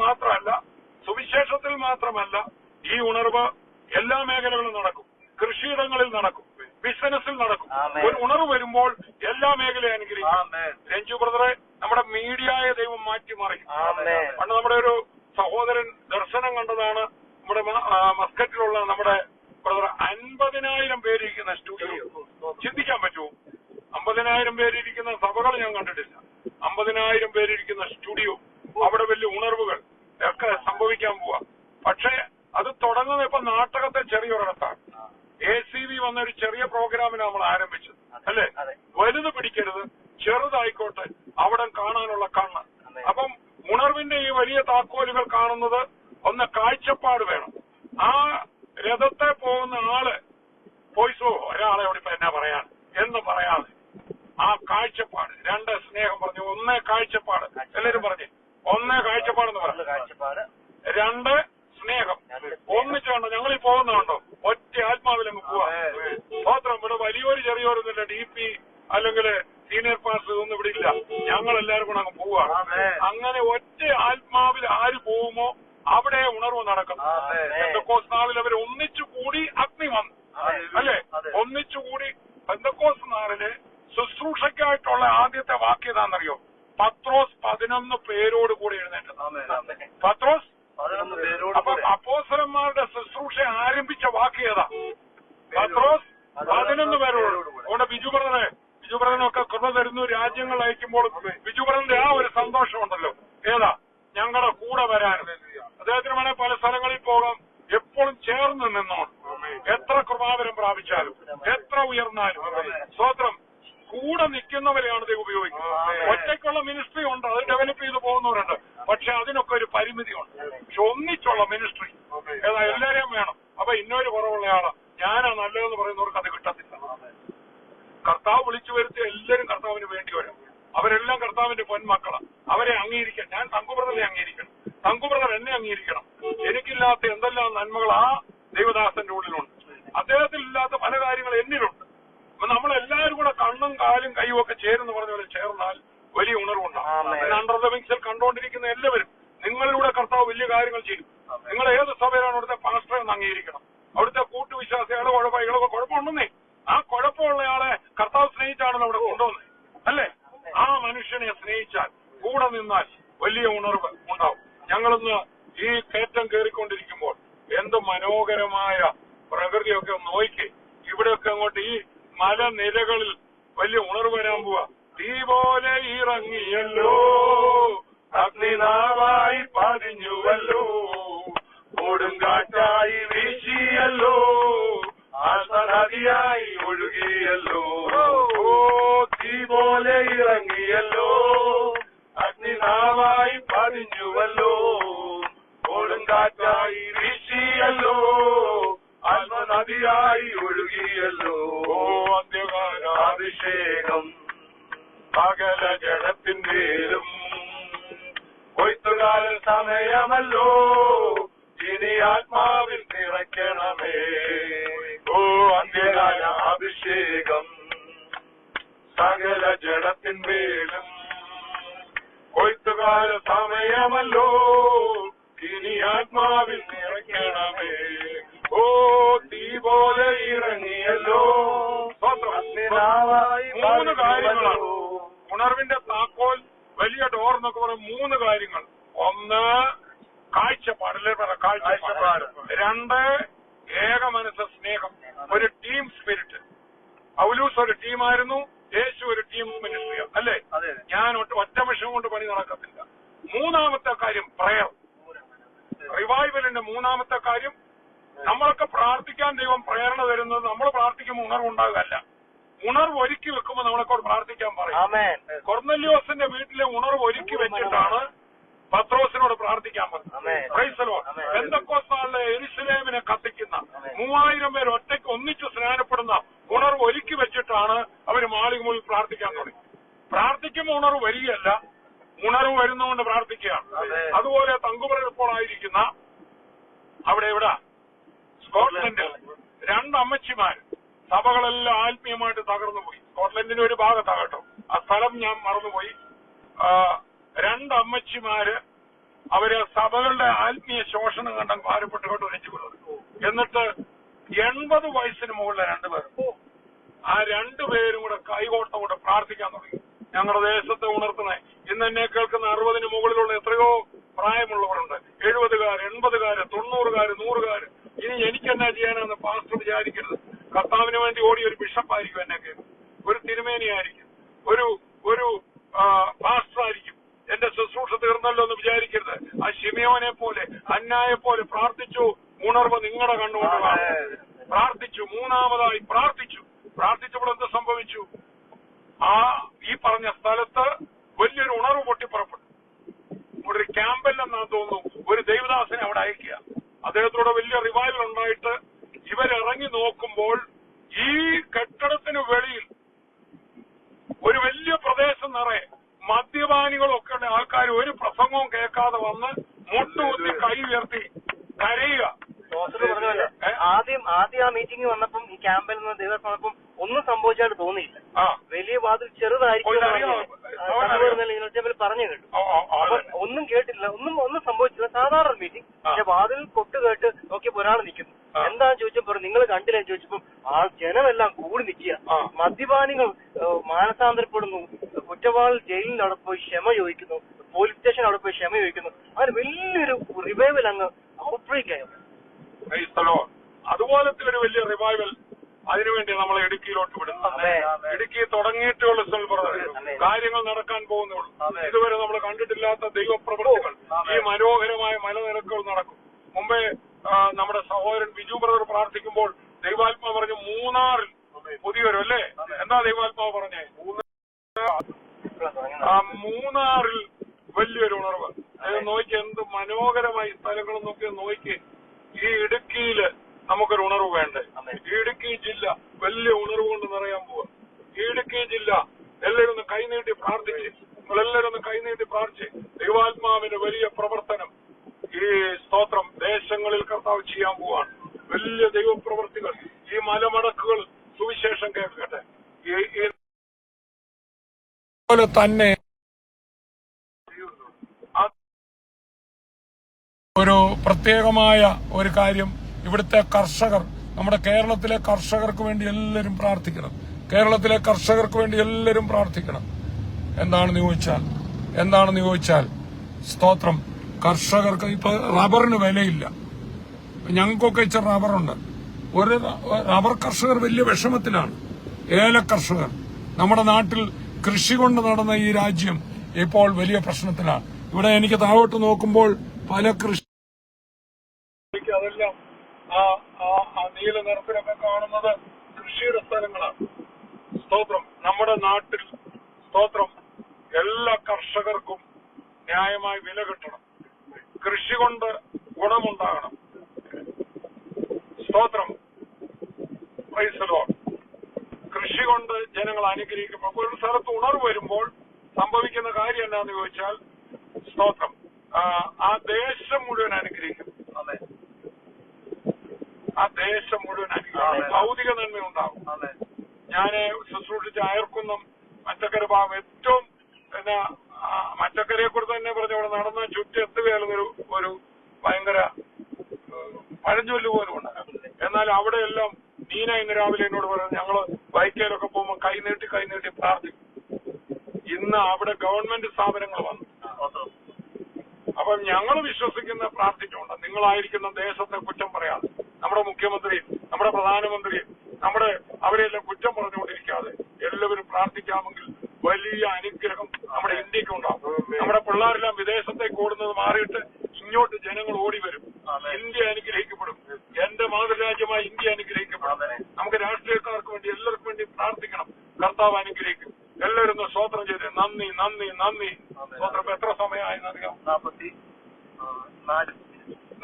മാത്രമല്ല ഈ ഉണർവ് എല്ലാ മേഖലകളിലും നടക്കും. കൃഷിയിടങ്ങളിൽ നടക്കും, ബിസിനസ്സിൽ നടക്കും. ഒരു ഉണർവ് വരുമ്പോൾ എല്ലാ മേഖലയും അനുഗ്രഹിക്കും. രഞ്ജു ബ്രദറെ, നമ്മുടെ മീഡിയയെ ദൈവം മാറ്റിമറിക്കും. പണ്ട് നമ്മുടെ ഒരു സഹോദരൻ ദർശനം കണ്ടതാണ്. നമ്മുടെ മസ്കറ്റിലുള്ള നമ്മുടെ ബ്രദർ 50,000 പേരിരിക്കുന്ന സ്റ്റുഡിയോ. ചിന്തിക്കാൻ പറ്റുമോ? 50,000 പേരിരിക്കുന്ന സഭകൾ ഞാൻ കണ്ടിട്ടില്ല. 50,000 പേരിരിക്കുന്ന സ്റ്റുഡിയോ. അവിടെ വലിയ ഉണർവുകൾ ഒക്കെ സംഭവിക്കാൻ പോവാ. പക്ഷേ അത് തുടങ്ങുന്നത് ഇപ്പൊ നാട്ടകത്തെ ചെറിയൊരിടത്താണ്. ACV വന്ന ഒരു ചെറിയ പ്രോഗ്രാമിന് നമ്മൾ ആരംഭിച്ചത് അല്ലേ? വലുത് പിടിക്കരുത്, ചെറുതായിക്കോട്ടെ അവിടെ കാണാനുള്ള കണ്ണ്. അപ്പം ഉണർവിന്റെ ഈ വലിയ താക്കോലുകൾ കാണുന്നത് ഒന്ന് കാഴ്ചപ്പാട് വേണം. ആ രഥത്തെ പോകുന്ന ആള് പോയിസോ ഒരാളെ അവിടെ ഇപ്പൊ എന്നാ പറയാൻ എന്ന് പറയാതെ ആ കാഴ്ചപ്പാട്. രണ്ട് സ്നേഹം പറഞ്ഞു, ഒന്നേ കാഴ്ചപ്പാട്. എല്ലാരും പറഞ്ഞു ഒന്നേ കാഴ്ചപ്പാടെന്ന് പറഞ്ഞു. രണ്ട് സ്നേഹം. ഒന്നിച്ച് കണ്ടോ ഞങ്ങളീ പോകുന്നുണ്ടോ? ഒറ്റ ആത്മാവിലങ്ങ് പോവാ. മാത്രം ഇവിടെ വലിയൊരു ചെറിയൊരുന്നില്ല, DP അല്ലെങ്കിൽ സീനിയർ പാസ് ഒന്നും ഇവിടെ ഇല്ല. ഞങ്ങൾ എല്ലാവരും കൂടെ അങ്ങ് പോവാണ്. അങ്ങനെ ഒറ്റ ആത്മാവിൽ ആര് പോകുമോ അവിടെ ഉണർവ് നടക്കും. പെന്തക്കോസ്ത് നാളിൽ അവർ ഒന്നിച്ചുകൂടി അഗ്നി വന്നു അല്ലേ? ഒന്നിച്ചുകൂടി പെന്തക്കോസ്ത് നാളില് ശുശ്രൂഷയ്ക്കായിട്ടുള്ള ആദ്യത്തെ വാക്യം ഏതാണെന്നറിയോ? പത്രോസ് 11 പേരോട് കൂടി എഴുന്നേറ്റത്. പത്രോസ് അപ്പൊ അപ്പോസ്തലന്മാരുടെ ശുശ്രൂഷ ആരംഭിച്ച വാക്യം ഏതാ? പത്രോസ് 11 പേരോട്. അതുകൊണ്ട് ബിജു ബ്രദറിനൊക്കെ കൃപ തരുന്നു. രാജ്യങ്ങൾ അയക്കുമ്പോൾ ബിജു ബ്രദറിന്റെ ആ ഒരു സന്തോഷമുണ്ടല്ലോ. ഏതാ? ഞങ്ങളുടെ കൂടെ വരാൻ. അദ്ദേഹത്തിന് വേണേൽ പല സ്ഥലങ്ങളിൽ പോകാം. എപ്പോഴും ചേർന്ന് നിന്നോണം. എത്ര കൃപാവരം പ്രാപിച്ചാലും എത്ര ഉയർന്നാലും സ്തോത്രം കൂടെ നിൽക്കുന്നവരെയാണ് ദൈവം ഉപയോഗിക്കുന്നത്. ഒറ്റയ്ക്കുള്ള മിനിസ്ട്രി ഉണ്ട്, അത് ഡെവലപ്പ് ചെയ്ത് പോകുന്നവരുണ്ട്. പക്ഷെ അതിനൊക്കെ ഒരു പരിമിതിയുണ്ട്. പക്ഷെ ഒന്നിച്ചുള്ള മിനിസ്ട്രി ഏതാ? എല്ലാരെയും വേണം. അപ്പൊ ഇന്നൊരു കുറവുള്ളയാള് ഞാനാ നല്ലതെന്ന് പറയുന്നവർക്ക് അത് കിട്ടത്തില്ല. കർത്താവ് വിളിച്ചു വരുത്തിയ എല്ലാവരും കർത്താവിന് വേണ്ടി വരും. അവരെല്ലാം കർത്താവിന്റെ പൊന്മക്കളാണ്. അവരെ അംഗീകരിക്കാൻ ഞാൻ തങ്കുബ്രദറെ അംഗീകരിക്കണം, തങ്കുബ്രദർ എന്നെ അംഗീകരിക്കണം. എനിക്കില്ലാത്ത എന്തെല്ലാം നന്മകൾ ആ ദൈവദാസന്റെ ഉള്ളിലുണ്ട്. അദ്ദേഹത്തിൽ ഇല്ലാത്ത പല കാര്യങ്ങൾ എന്നിലുണ്ട്. അപ്പൊ നമ്മളെല്ലാവരും കൂടെ കണ്ണും കാലും കൈയും ഒക്കെ ചേരുന്ന് പറഞ്ഞ പോലെ ചേർന്നാൽ വലിയ ഉണർവുണ്ടാകും. അണ്ടർ ദ വിങ്സിൽ കണ്ടുകൊണ്ടിരിക്കുന്ന എല്ലാവരും നിങ്ങളിലൂടെ കർത്താവ് വലിയ കാര്യങ്ങൾ ചെയ്യും. നിങ്ങൾ ഏത് സഭയിലാണ് അവിടുത്തെ പാസ്റ്ററെ ഒന്ന് അംഗീകരിക്കണം. അവിടുത്തെ കൂട്ടുവിശ്വാസികളെ കുഴപ്പങ്ങളൊക്കെ കുഴപ്പമുണ്ടെന്നേ. ആ കുഴപ്പമുള്ളയാളെ കർത്താവ് സ്നേഹിച്ചാണ് അവിടെ കൊണ്ടുവന്നത് അല്ലേ? ആ മനുഷ്യനെ സ്നേഹിച്ചാൽ കൂടെ നിന്നാൽ വലിയ ഉണർവ് ഉണ്ടാവും. ഞങ്ങളിന്ന് ഈ കയറ്റം കയറിക്കൊണ്ടിരിക്കുമ്പോൾ എന്ത് മനോഹരമായ പ്രകൃതിയൊക്കെ നോക്കി ഇവിടെയൊക്കെ അങ്ങോട്ട് ഈ മലനിരകളിൽ വലിയ ഉണർവ് വരാൻ പോവാ. തീ പോലെ ഇറങ്ങിയല്ലോ, അഗ്നിനാവായി പതിഞ്ഞുവല്ലോ, കൊടുങ്കാറ്റായി വീശിയല്ലോ, ആത്മനദിയായി ഒഴുകിയല്ലോ. തീ പോലെ ഇറങ്ങിയല്ലോ, അഗ്നിനാവായി പതിഞ്ഞുവല്ലോ, കൊടുങ്കാറ്റായി വീശിയല്ലോ, ആത്മനദിയായി ഒഴുകിയല്ലോ. അന്ത്യകാലാഭിഷേകം സകല ജഡത്തിന്റേലും കൊയ്ത്തുകാല സമയമല്ലോ, ഇനി ആത്മാവിൽ നിറയ്ക്കണമേ. ഓ അന്ത്യകാല അഭിഷേകം സകല ജഡത്തിന്മേലും കൊയ്ത്തുകാല സമയമല്ലോ, ഇനി ആത്മാവിൽ നിറയ്ക്കണമേ. ഓ തീ പോലെ ഇറങ്ങിയല്ലോ. 3 കാര്യങ്ങളാണ് ഉണർവിന്റെ താക്കോൽ. വലിയ ഡോർ എന്നൊക്കെ പറയും 3 കാര്യങ്ങൾ. ഒന്ന് കാഴ്ചപ്പാട്, കാഴ്ചപ്പാട്. 2 ഏക മനസ്സ് സ്നേഹം, ഒരു ടീം സ്പിരിറ്റ്. പൗലൂസ് ഒരു ടീമായിരുന്നു, യേശു ഒരു ടീം മിനിസ്ട്രി അല്ലേ? ഞാൻ ഒറ്റ മിഷൻ കൊണ്ട് പണി നടക്കത്തില്ല. 3-ാമത്തെ കാര്യം പ്രയർ. റിവൈവലിന്റെ 3-ാമത്തെ കാര്യം, നമ്മളൊക്കെ പ്രാർത്ഥിക്കാൻ ദൈവം പ്രേരണ തരുന്നത് നമ്മൾ പ്രാർത്ഥിക്കുമ്പോൾ ഉണർവുണ്ടാകുകയല്ല. ഉണർവ് ഒരുക്കി വെക്കുമ്പോൾ നമ്മളെക്കൊണ്ട് പ്രാർത്ഥിക്കാൻ പറയും. കൊർന്നല്യോസിന്റെ വീട്ടിലെ ഉണർവ് ഒരുക്കി വെച്ചിട്ടാണ് പത്രോസിനോട് പ്രാർത്ഥിക്കാൻ പറഞ്ഞത്. പെന്തക്കോസ്ത് നാളിലെ യെരുശലേമിനെ കത്തിക്കുന്ന 3000 പേർ ഒറ്റയ്ക്ക് ഒന്നിച്ചു സ്നാനപ്പെടുന്ന ഉണർവ് ഒരുക്കി വെച്ചിട്ടാണ് അവർ മാളിക മുകളിൽ പ്രാർത്ഥിക്കാൻ തുടങ്ങി. പ്രാർത്ഥിക്കുമ്പോൾ ഉണർവ് വരികയല്ല, ഉണർവ് വരുന്നതുകൊണ്ട് പ്രാർത്ഥിക്കുകയാണ്. അതുപോലെ തങ്കുബ്രദർ ഇപ്പോൾ ആയിരിക്കുന്ന അവിടെ എവിടെ സ്കോട്ട്ലൻഡിൽ 2 അമ്മച്ചിമാര് സഭകളെല്ലാം ആത്മീയമായിട്ട് തകർന്നു പോയി. സ്കോട്ട്ലൻഡിന്റെ ഒരു ഭാഗത്താകട്ടോ, ആ സ്ഥലം ഞാൻ മറന്നുപോയി. 2 അമ്മച്ചിമാര് അവര് സഭകളുടെ ആത്മീയ ശോഷണം കണ്ട ഭാരപ്പെട്ടുകൊണ്ട് ഒലിച്ചുകൊള്ളത്. എന്നിട്ട് 80 വയസ്സിന് മുകളിലെ 2 പേർ, ആ 2 പേരും കൂടെ കൈകോട്ട കൂടെ പ്രാർത്ഥിക്കാൻ തുടങ്ങി. ഞങ്ങളുടെ ദേശത്തെ ഉണർത്തുന്നേ. ഇന്ന് എന്നെ കേൾക്കുന്ന 60-ന് മുകളിലുള്ള എത്രയോ പ്രായമുള്ളവരുണ്ട്. 70-കാര്, 80-കാര്, 90-കാര്, 100-കാര്. ഇനി എനിക്കെന്നാ ചെയ്യാനെന്ന് പാസ്റ്റർ വിചാരിക്കരുത്. കർത്താവിന് വേണ്ടി ഓടി ഒരു ബിഷപ്പായിരിക്കും എന്നെ കേൾക്കും, ഒരു തിരുമേനിയായിരിക്കും, ഒരു പാസ്റ്റർ ആയിരിക്കും. എന്റെ ശുശ്രൂഷ തീർന്നല്ലോ എന്ന് വിചാരിക്കരുത്. ആ ശിമയോനെ പോലെ, അന്നായെ പോലെ പ്രാർത്ഥിച്ചു. ഉണർവ് നിങ്ങളുടെ കണ്ണുകൊണ്ട് പ്രാർത്ഥിച്ചു. മൂന്നാമതായി പ്രാർത്ഥിച്ചപ്പോൾ എന്ത് സംഭവിച്ചു? ഈ പറഞ്ഞ സ്ഥലത്ത് വലിയൊരു ഉണർവ് പൊട്ടിപ്പുറപ്പെട്ടു. ഒരു ക്യാമ്പല്ലെന്നാണ് തോന്നുന്നു, ഒരു ദൈവദാസനെ അവിടെ അയക്കുക. അദ്ദേഹത്തോടെ വലിയ റിവൈവൽ ഉണ്ടായിട്ട് ഇവരിറങ്ങി നോക്കുമ്പോൾ ഈ കെട്ടിടത്തിന് വെളിയിൽ ഒരു വലിയ പ്രദേശം നിറയെ മദ്യപാനികളൊക്കെ ഉള്ള ആൾക്കാർ ഒരു പ്രസംഗവും കേൾക്കാതെ വന്ന് മുട്ടുകുത്തി കൈ ഉയർത്തി കരയുക. ആദ്യം ആ മീറ്റിംഗ് വന്നപ്പം ഈ ക്യാമ്പിൽ നിന്ന് ദൈവം വന്നപ്പം ഒന്നും സംഭവിച്ചായിട്ട് തോന്നിയില്ല. വലിയ വാതിൽ ചെറുതായിരിക്കും പറഞ്ഞു കേട്ടു. ഒന്നും കേട്ടില്ല, ഒന്നും സംഭവിച്ചില്ല. സാധാരണ മീറ്റിംഗ്. പക്ഷെ വാതിൽ കൊട്ട് കേട്ട് നോക്കിയപ്പോ ഒരാൾ നിൽക്കുന്നു. എന്താന്ന് ചോദിച്ചപ്പോ നിങ്ങൾ കണ്ടില്ല ചോദിച്ചപ്പോ ജനമെല്ലാം കൂടി നിൽക്കുക. മദ്യപാനികൾ മാനസാന്തരപ്പെടുന്നു, കുറ്റവാളി ജയിലിൽ അവിടെ പോയി ക്ഷമ ചോദിക്കുന്നു, പോലീസ് സ്റ്റേഷൻ അവിടെ പോയി ക്ഷമ ചോദിക്കുന്നു. അങ്ങനെ വലിയൊരു റിവൈവൽ അങ്ങ് ഔട്ട്ബ്രേക്ക് ആയിരുന്നു. അതുപോലത്തെ ഒരു വലിയ റിവൈവൽ അതിനുവേണ്ടി നമ്മൾ ഇടുക്കിയിലോട്ട് വിടുന്നു. ഇടുക്കി തുടങ്ങിയിട്ടുള്ള കാര്യങ്ങൾ നടക്കാൻ പോകുന്നുള്ളൂ. ഇതുവരെ നമ്മൾ കണ്ടിട്ടില്ലാത്ത ദൈവപ്രവൃത്തികൾ, ഈ മനോഹരമായ മലനിരക്കുകൾ നടക്കും. മുമ്പേ നമ്മുടെ സഹോദരൻ ബിജു ബ്രദർ പ്രാർത്ഥിക്കുമ്പോൾ ദൈവാത്മാവ് പറഞ്ഞു മൂന്നാറിൽ പുതിയൊരു, അല്ലേ? എന്താ ദൈവാത്മാവ് പറഞ്ഞേ? മൂന്നാറിൽ വലിയൊരു ഉണർവ്. നോക്കി എന്ത് മനോഹരമായി സ്ഥലങ്ങളും നോക്കി നോക്കി. ഈ ഇടുക്കിയില് നമുക്കൊരു ഉണർവ് വേണ്ടേ? ഈ ഇടുക്കി ജില്ല വലിയ ഉണർവ് കൊണ്ട് നിറയാൻ പോവാ. ഈ ഇടുക്കി ജില്ല എല്ലാവരും ഒന്ന് കൈനീട്ടി പ്രാർത്ഥിച്ച്, നിങ്ങളെല്ലാവരും ഒന്ന് കൈനീട്ടി പ്രാർത്ഥിച്ച് ദൈവാത്മാവിന്റെ വലിയ പ്രവർത്തനം ഈ സ്തോത്രം ദേശങ്ങളിൽ കർത്താവ് ചെയ്യാൻ പോവാണ്. വലിയ ദൈവപ്രവർത്തികൾ. ഈ മലമടക്കുകൾ സുവിശേഷം കേൾക്കട്ടെ. തന്നെ ഒരു പ്രത്യേകമായ ഒരു കാര്യം, ഇവിടുത്തെ കർഷകർ, നമ്മുടെ കേരളത്തിലെ കർഷകർക്ക് വേണ്ടി എല്ലാവരും പ്രാർത്ഥിക്കണം. കേരളത്തിലെ കർഷകർക്ക് വേണ്ടി എല്ലാവരും പ്രാർത്ഥിക്കണം. എന്താണെന്ന് ചോദിച്ചാൽ സ്തോത്രം, കർഷകർക്ക് ഇപ്പൊ റബ്ബറിന് വിലയില്ല. ഞങ്ങൾക്കൊക്കെ ഇച്ചിരി റബ്ബറുണ്ട്. ഒരു റബ്ബർ കർഷകർ വലിയ വിഷമത്തിലാണ്. ഏല കർഷകർ, നമ്മുടെ നാട്ടിൽ കൃഷി കൊണ്ട് നടന്ന ഈ രാജ്യം ഇപ്പോൾ വലിയ പ്രശ്നത്തിലാണ്. ഇവിടെ എനിക്ക് താഴോട്ട് നോക്കുമ്പോൾ പല കൃഷി, അതെല്ലാം ആ നീല നിറത്തിലൊക്കെ കാണുന്നത് കൃഷിയുടെ സ്ഥലങ്ങളാണ്. സ്തോത്രം, നമ്മുടെ നാട്ടിൽ സ്തോത്രം എല്ലാ കർഷകർക്കും ന്യായമായി വില കിട്ടണം. കൃഷി കൊണ്ട് ഗുണമുണ്ടാകണം. സ്തോത്രം, പ്രൈസ് ദി ലോർഡ്. കൃഷി കൊണ്ട് ജനങ്ങൾ അനുഗ്രഹിക്കപ്പെടും. ഒരു സ്ഥലത്ത് ഉണർവ് വരുമ്പോൾ സംഭവിക്കുന്ന കാര്യം എന്താണെന്ന് ചോദിച്ചാൽ സ്തോത്രം, ആ ദേശം മുഴുവൻ അനുഗ്രഹിക്കും. ആ ദേശം മുഴുവൻ അനുഗ്രഹിക്കും. ഭൗതിക നന്മയുണ്ടാകും. ഞാന് ശുശ്രൂഷിച്ച അയർക്കുന്നം മറ്റക്കര ഭാഗം ഏറ്റവും മറ്റക്കരയെ കുറിച്ച് തന്നെ പറഞ്ഞ അവിടെ നടന്ന ചുറ്റെത്തുകയാണെന്നൊരു ഭയങ്കര പഴഞ്ചൊല്ല് പോലും ഉണ്ട്. എന്നാൽ അവിടെയെല്ലാം നീന ഇന്ന് രാവിലെ എന്നോട് പറഞ്ഞു, ഞങ്ങള് ബൈക്കേലൊക്കെ പോകുമ്പോൾ കൈനീട്ടി പ്രാർത്ഥിക്കും. ഇന്ന് അവിടെ ഗവൺമെന്റ് സ്ഥാപനങ്ങൾ വന്നു. അപ്പം ഞങ്ങൾ വിശ്വസിക്കുന്ന പ്രാർത്ഥിച്ചുകൊണ്ട് നിങ്ങളായിരിക്കുന്ന ദേശത്തെ കുറ്റം പറയാതെ, നമ്മുടെ മുഖ്യമന്ത്രിയും നമ്മുടെ പ്രധാനമന്ത്രിയും അവരെല്ലാം കുറ്റം പറഞ്ഞുകൊണ്ടിരിക്കാതെ എല്ലാവരും പ്രാർത്ഥിക്കാമെങ്കിൽ വലിയ അനുഗ്രഹം നമ്മുടെ ഇന്ത്യക്ക് ഉണ്ടാവും. നമ്മുടെ പിള്ളേരെല്ലാം വിദേശത്തേക്ക് ഓടുന്നത് മാറിയിട്ട് ഇങ്ങോട്ട് ജനങ്ങൾ ഓടി വരും. ഇന്ത്യ അനുഗ്രഹിക്കപ്പെടും. എന്റെ മാതൃരാജ്യമായ ഇന്ത്യ അനുഗ്രഹിക്കപ്പെടും. നമുക്ക് രാഷ്ട്രീയക്കാർക്ക് വേണ്ടി എല്ലാവർക്കും വേണ്ടി പ്രാർത്ഥിക്കണം. കർത്താവ് അനുഗ്രഹിക്കും. എല്ലാവരും ഒന്ന് സ്തോത്രം ചെയ്ത് നന്ദി. സ്തോത്രം. എത്ര സമയമായെന്നറിയാം?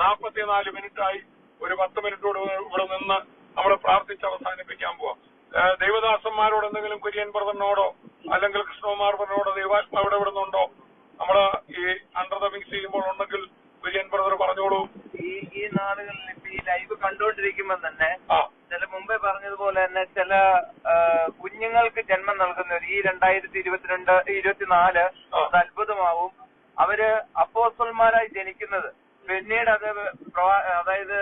44 മിനിറ്റായി. ഒരു 10 മിനിറ്റോട് ഇവിടെ നിന്ന് നമ്മൾ പ്രാർത്ഥിച്ച് അവസാനിപ്പിക്കാൻ പോവാം. ദൈവദാസന്മാരോട് എന്തെങ്കിലും കുര്യൻ ബ്രദറിനോടോ അല്ലെങ്കിൽ കൃഷ്ണകുമാർ ബ്രദറിനോടോ ദൈവാത്മാ ഇവിടെ വിടുന്നുണ്ടോ? നമ്മള് ഈ അണ്ടർ ദ വിങ്സ് ചെയ്യുമ്പോൾ ഉണ്ടെങ്കിൽ കുര്യൻ ബ്രദർ പറഞ്ഞോളൂ. ഈ നാളുകളിൽ ഇപ്പൊ ഈ ലൈവ് കണ്ടുകൊണ്ടിരിക്കുമ്പോൾ തന്നെ ചില മുമ്പേ പറഞ്ഞതുപോലെ തന്നെ ചില കുഞ്ഞുങ്ങൾക്ക് ജന്മം നൽകുന്നവർ ഈ 2022-24 അത്ഭുതമാവും. അവര് അപ്പോസ്തലന്മാരായി ജനിക്കുന്നത് പിന്നീട് അതായത്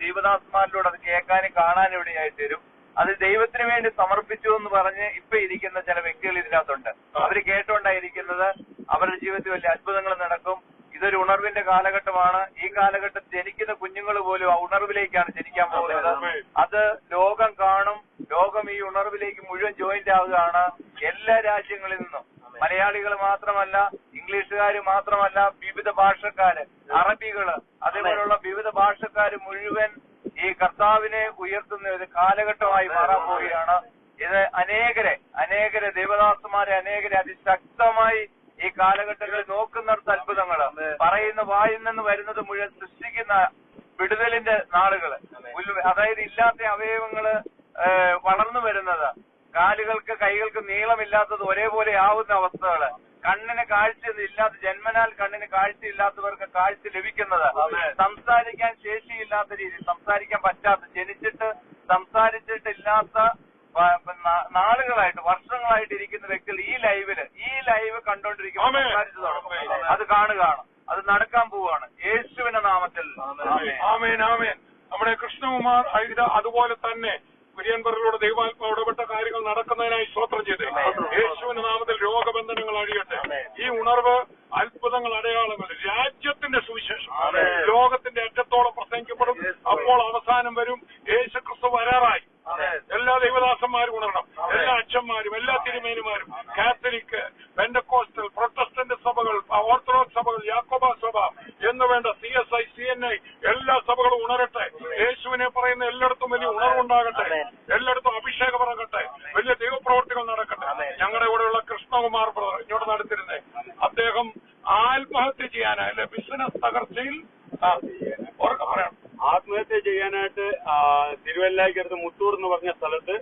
ദൈവദാസന്മാരിലൂടെ അത് കേൾക്കാനും കാണാനും ഇടയായിട്ട് വരും. അത് ദൈവത്തിന് വേണ്ടി സമർപ്പിച്ചു എന്ന് പറഞ്ഞ് ഇപ്പൊ ഇരിക്കുന്ന ചില വ്യക്തികൾ ഇതിനകത്തുണ്ട്. അവര് കേട്ടുകൊണ്ടായിരിക്കുന്നത്. അവരുടെ ജീവിതത്തിൽ വലിയ അത്ഭുതങ്ങൾ നടക്കും. ഇതൊരു ഉണർവിന്റെ കാലഘട്ടമാണ്. ഈ കാലഘട്ടത്തിൽ ജനിക്കുന്ന കുഞ്ഞുങ്ങൾ പോലും ആ ഉണർവിലേക്കാണ് ജനിക്കാൻ പോകുന്നത്. അത് ലോകം കാണും. ലോകം ഈ ഉണർവിലേക്ക് മുഴുവൻ ജോയിന്റ് ആവുകയാണ്. എല്ലാ രാജ്യങ്ങളിൽ നിന്നും, മലയാളികൾ മാത്രമല്ല, ഇംഗ്ലീഷുകാര് മാത്രമല്ല, വിവിധ ഭാഷക്കാര്, അറബികള്, അതേപോലുള്ള വിവിധ ഭാഷക്കാര് മുഴുവൻ ഈ കർത്താവിനെ ഉയർത്തുന്ന ഒരു കാലഘട്ടമായി മാറാൻ പോവുകയാണ്. ഇത് അനേകരെ ദേവദാസന്മാരെ അനേകരെ അതിശക്തമായി ഈ കാലഘട്ടങ്ങളിൽ നോക്കുന്നിടത്ത് അത്ഭുതങ്ങൾ പറയുന്ന വായിൽ നിന്ന് വരുന്നത് മുഴുവൻ സൃഷ്ടിക്കുന്ന വിടുതലിന്റെ നാളുകള്. അതായത് ഇല്ലാത്ത അവയവങ്ങള് വളർന്നു വരുന്നത്, കാലുകൾക്ക് കൈകൾക്ക് നീളമില്ലാത്തത് ഒരേപോലെ ആവുന്ന അവസ്ഥകള്, കണ്ണിന് കാഴ്ച ഇല്ലാത്ത ജന്മനാൽ കണ്ണിന് കാഴ്ച ഇല്ലാത്തവർക്ക് കാഴ്ച ലഭിക്കുന്നത്, സംസാരിക്കാൻ ശേഷിയില്ലാത്ത രീതി, സംസാരിക്കാൻ പറ്റാത്ത, ജനിച്ചിട്ട് സംസാരിച്ചിട്ടില്ലാത്ത നാളുകളായിട്ട് വർഷങ്ങളായിട്ട് ഇരിക്കുന്ന വ്യക്തികൾ ഈ ലൈവ് കണ്ടോണ്ടിരിക്കുമ്പോൾ സംസാരിച്ചു തുടങ്ങും. അത് കാണുകയാണ്, അത് നടക്കാൻ പോവുകയാണ് യേശുവിന്റെ നാമത്തിൽ. ആമേൻ ആമേൻ. നമ്മുടെ കൃഷ്ണകുമാർ ഐത അതുപോലെ തന്നെ കുര്യൻപറിലൂടെ ദൈവാത്മാവ് ഇടപെട്ട കാര്യങ്ങൾ നടക്കുന്നതിനായി സ്തോത്രം ചെയ്തേ. യേശുവിന്റെ നാമത്തിൽ രോഗബന്ധനങ്ങൾ അഴിയട്ടെ. ഈ ഉണർവ്, അത്ഭുതങ്ങൾ, അടയാളങ്ങൾ, രാജ്യത്തിന്റെ സുവിശേഷം ലോകത്തിന്റെ അറ്റത്തോളം പ്രസംഗിക്കപ്പെടും. അപ്പോൾ അവസാനം വരും. യേശു ക്രിസ്തു വരാറായി. എല്ലാ ദൈവദാസന്മാരും ഉണരണം. എല്ലാ അച്ഛന്മാരും, എല്ലാ തിരുമേനിമാരും, കാത്തലിക്, പെന്തക്കോസ്റ്റൽ, പ്രൊട്ടസ്റ്റന്റ് സഭകൾ, ഓർത്തഡോക്സ് സഭകൾ, യാക്കോബ സഭ എന്ന് വേണ്ട CSI, CNI എല്ലാ സഭകളും ഉണരട്ടെ. യേശുവിനെ പറയുന്ന എല്ലായിടത്തും വലിയ ഉണർവുണ്ടാകട്ടെ. എല്ലായിടത്തും അഭിഷേകം ഇറങ്ങട്ടെ. വലിയ ദൈവപ്രവർത്തികൾ നടക്കട്ടെ. ഞങ്ങളുടെ കൂടെയുള്ള കൃഷ്ണകുമാർ ബ്രദർ ഇങ്ങോട്ട് നടത്തിരുന്നേ. അദ്ദേഹം ആത്മഹത്യ ചെയ്യാനായി ബിസിനസ് തകർച്ചയിൽ പറയാം ആത്മഹത്യ ചെയ്യാനായിട്ട് തിരുവല്ലയ്ക്കടുത്ത് മുത്തൂർ എന്ന് പറഞ്ഞ സ്ഥലത്ത്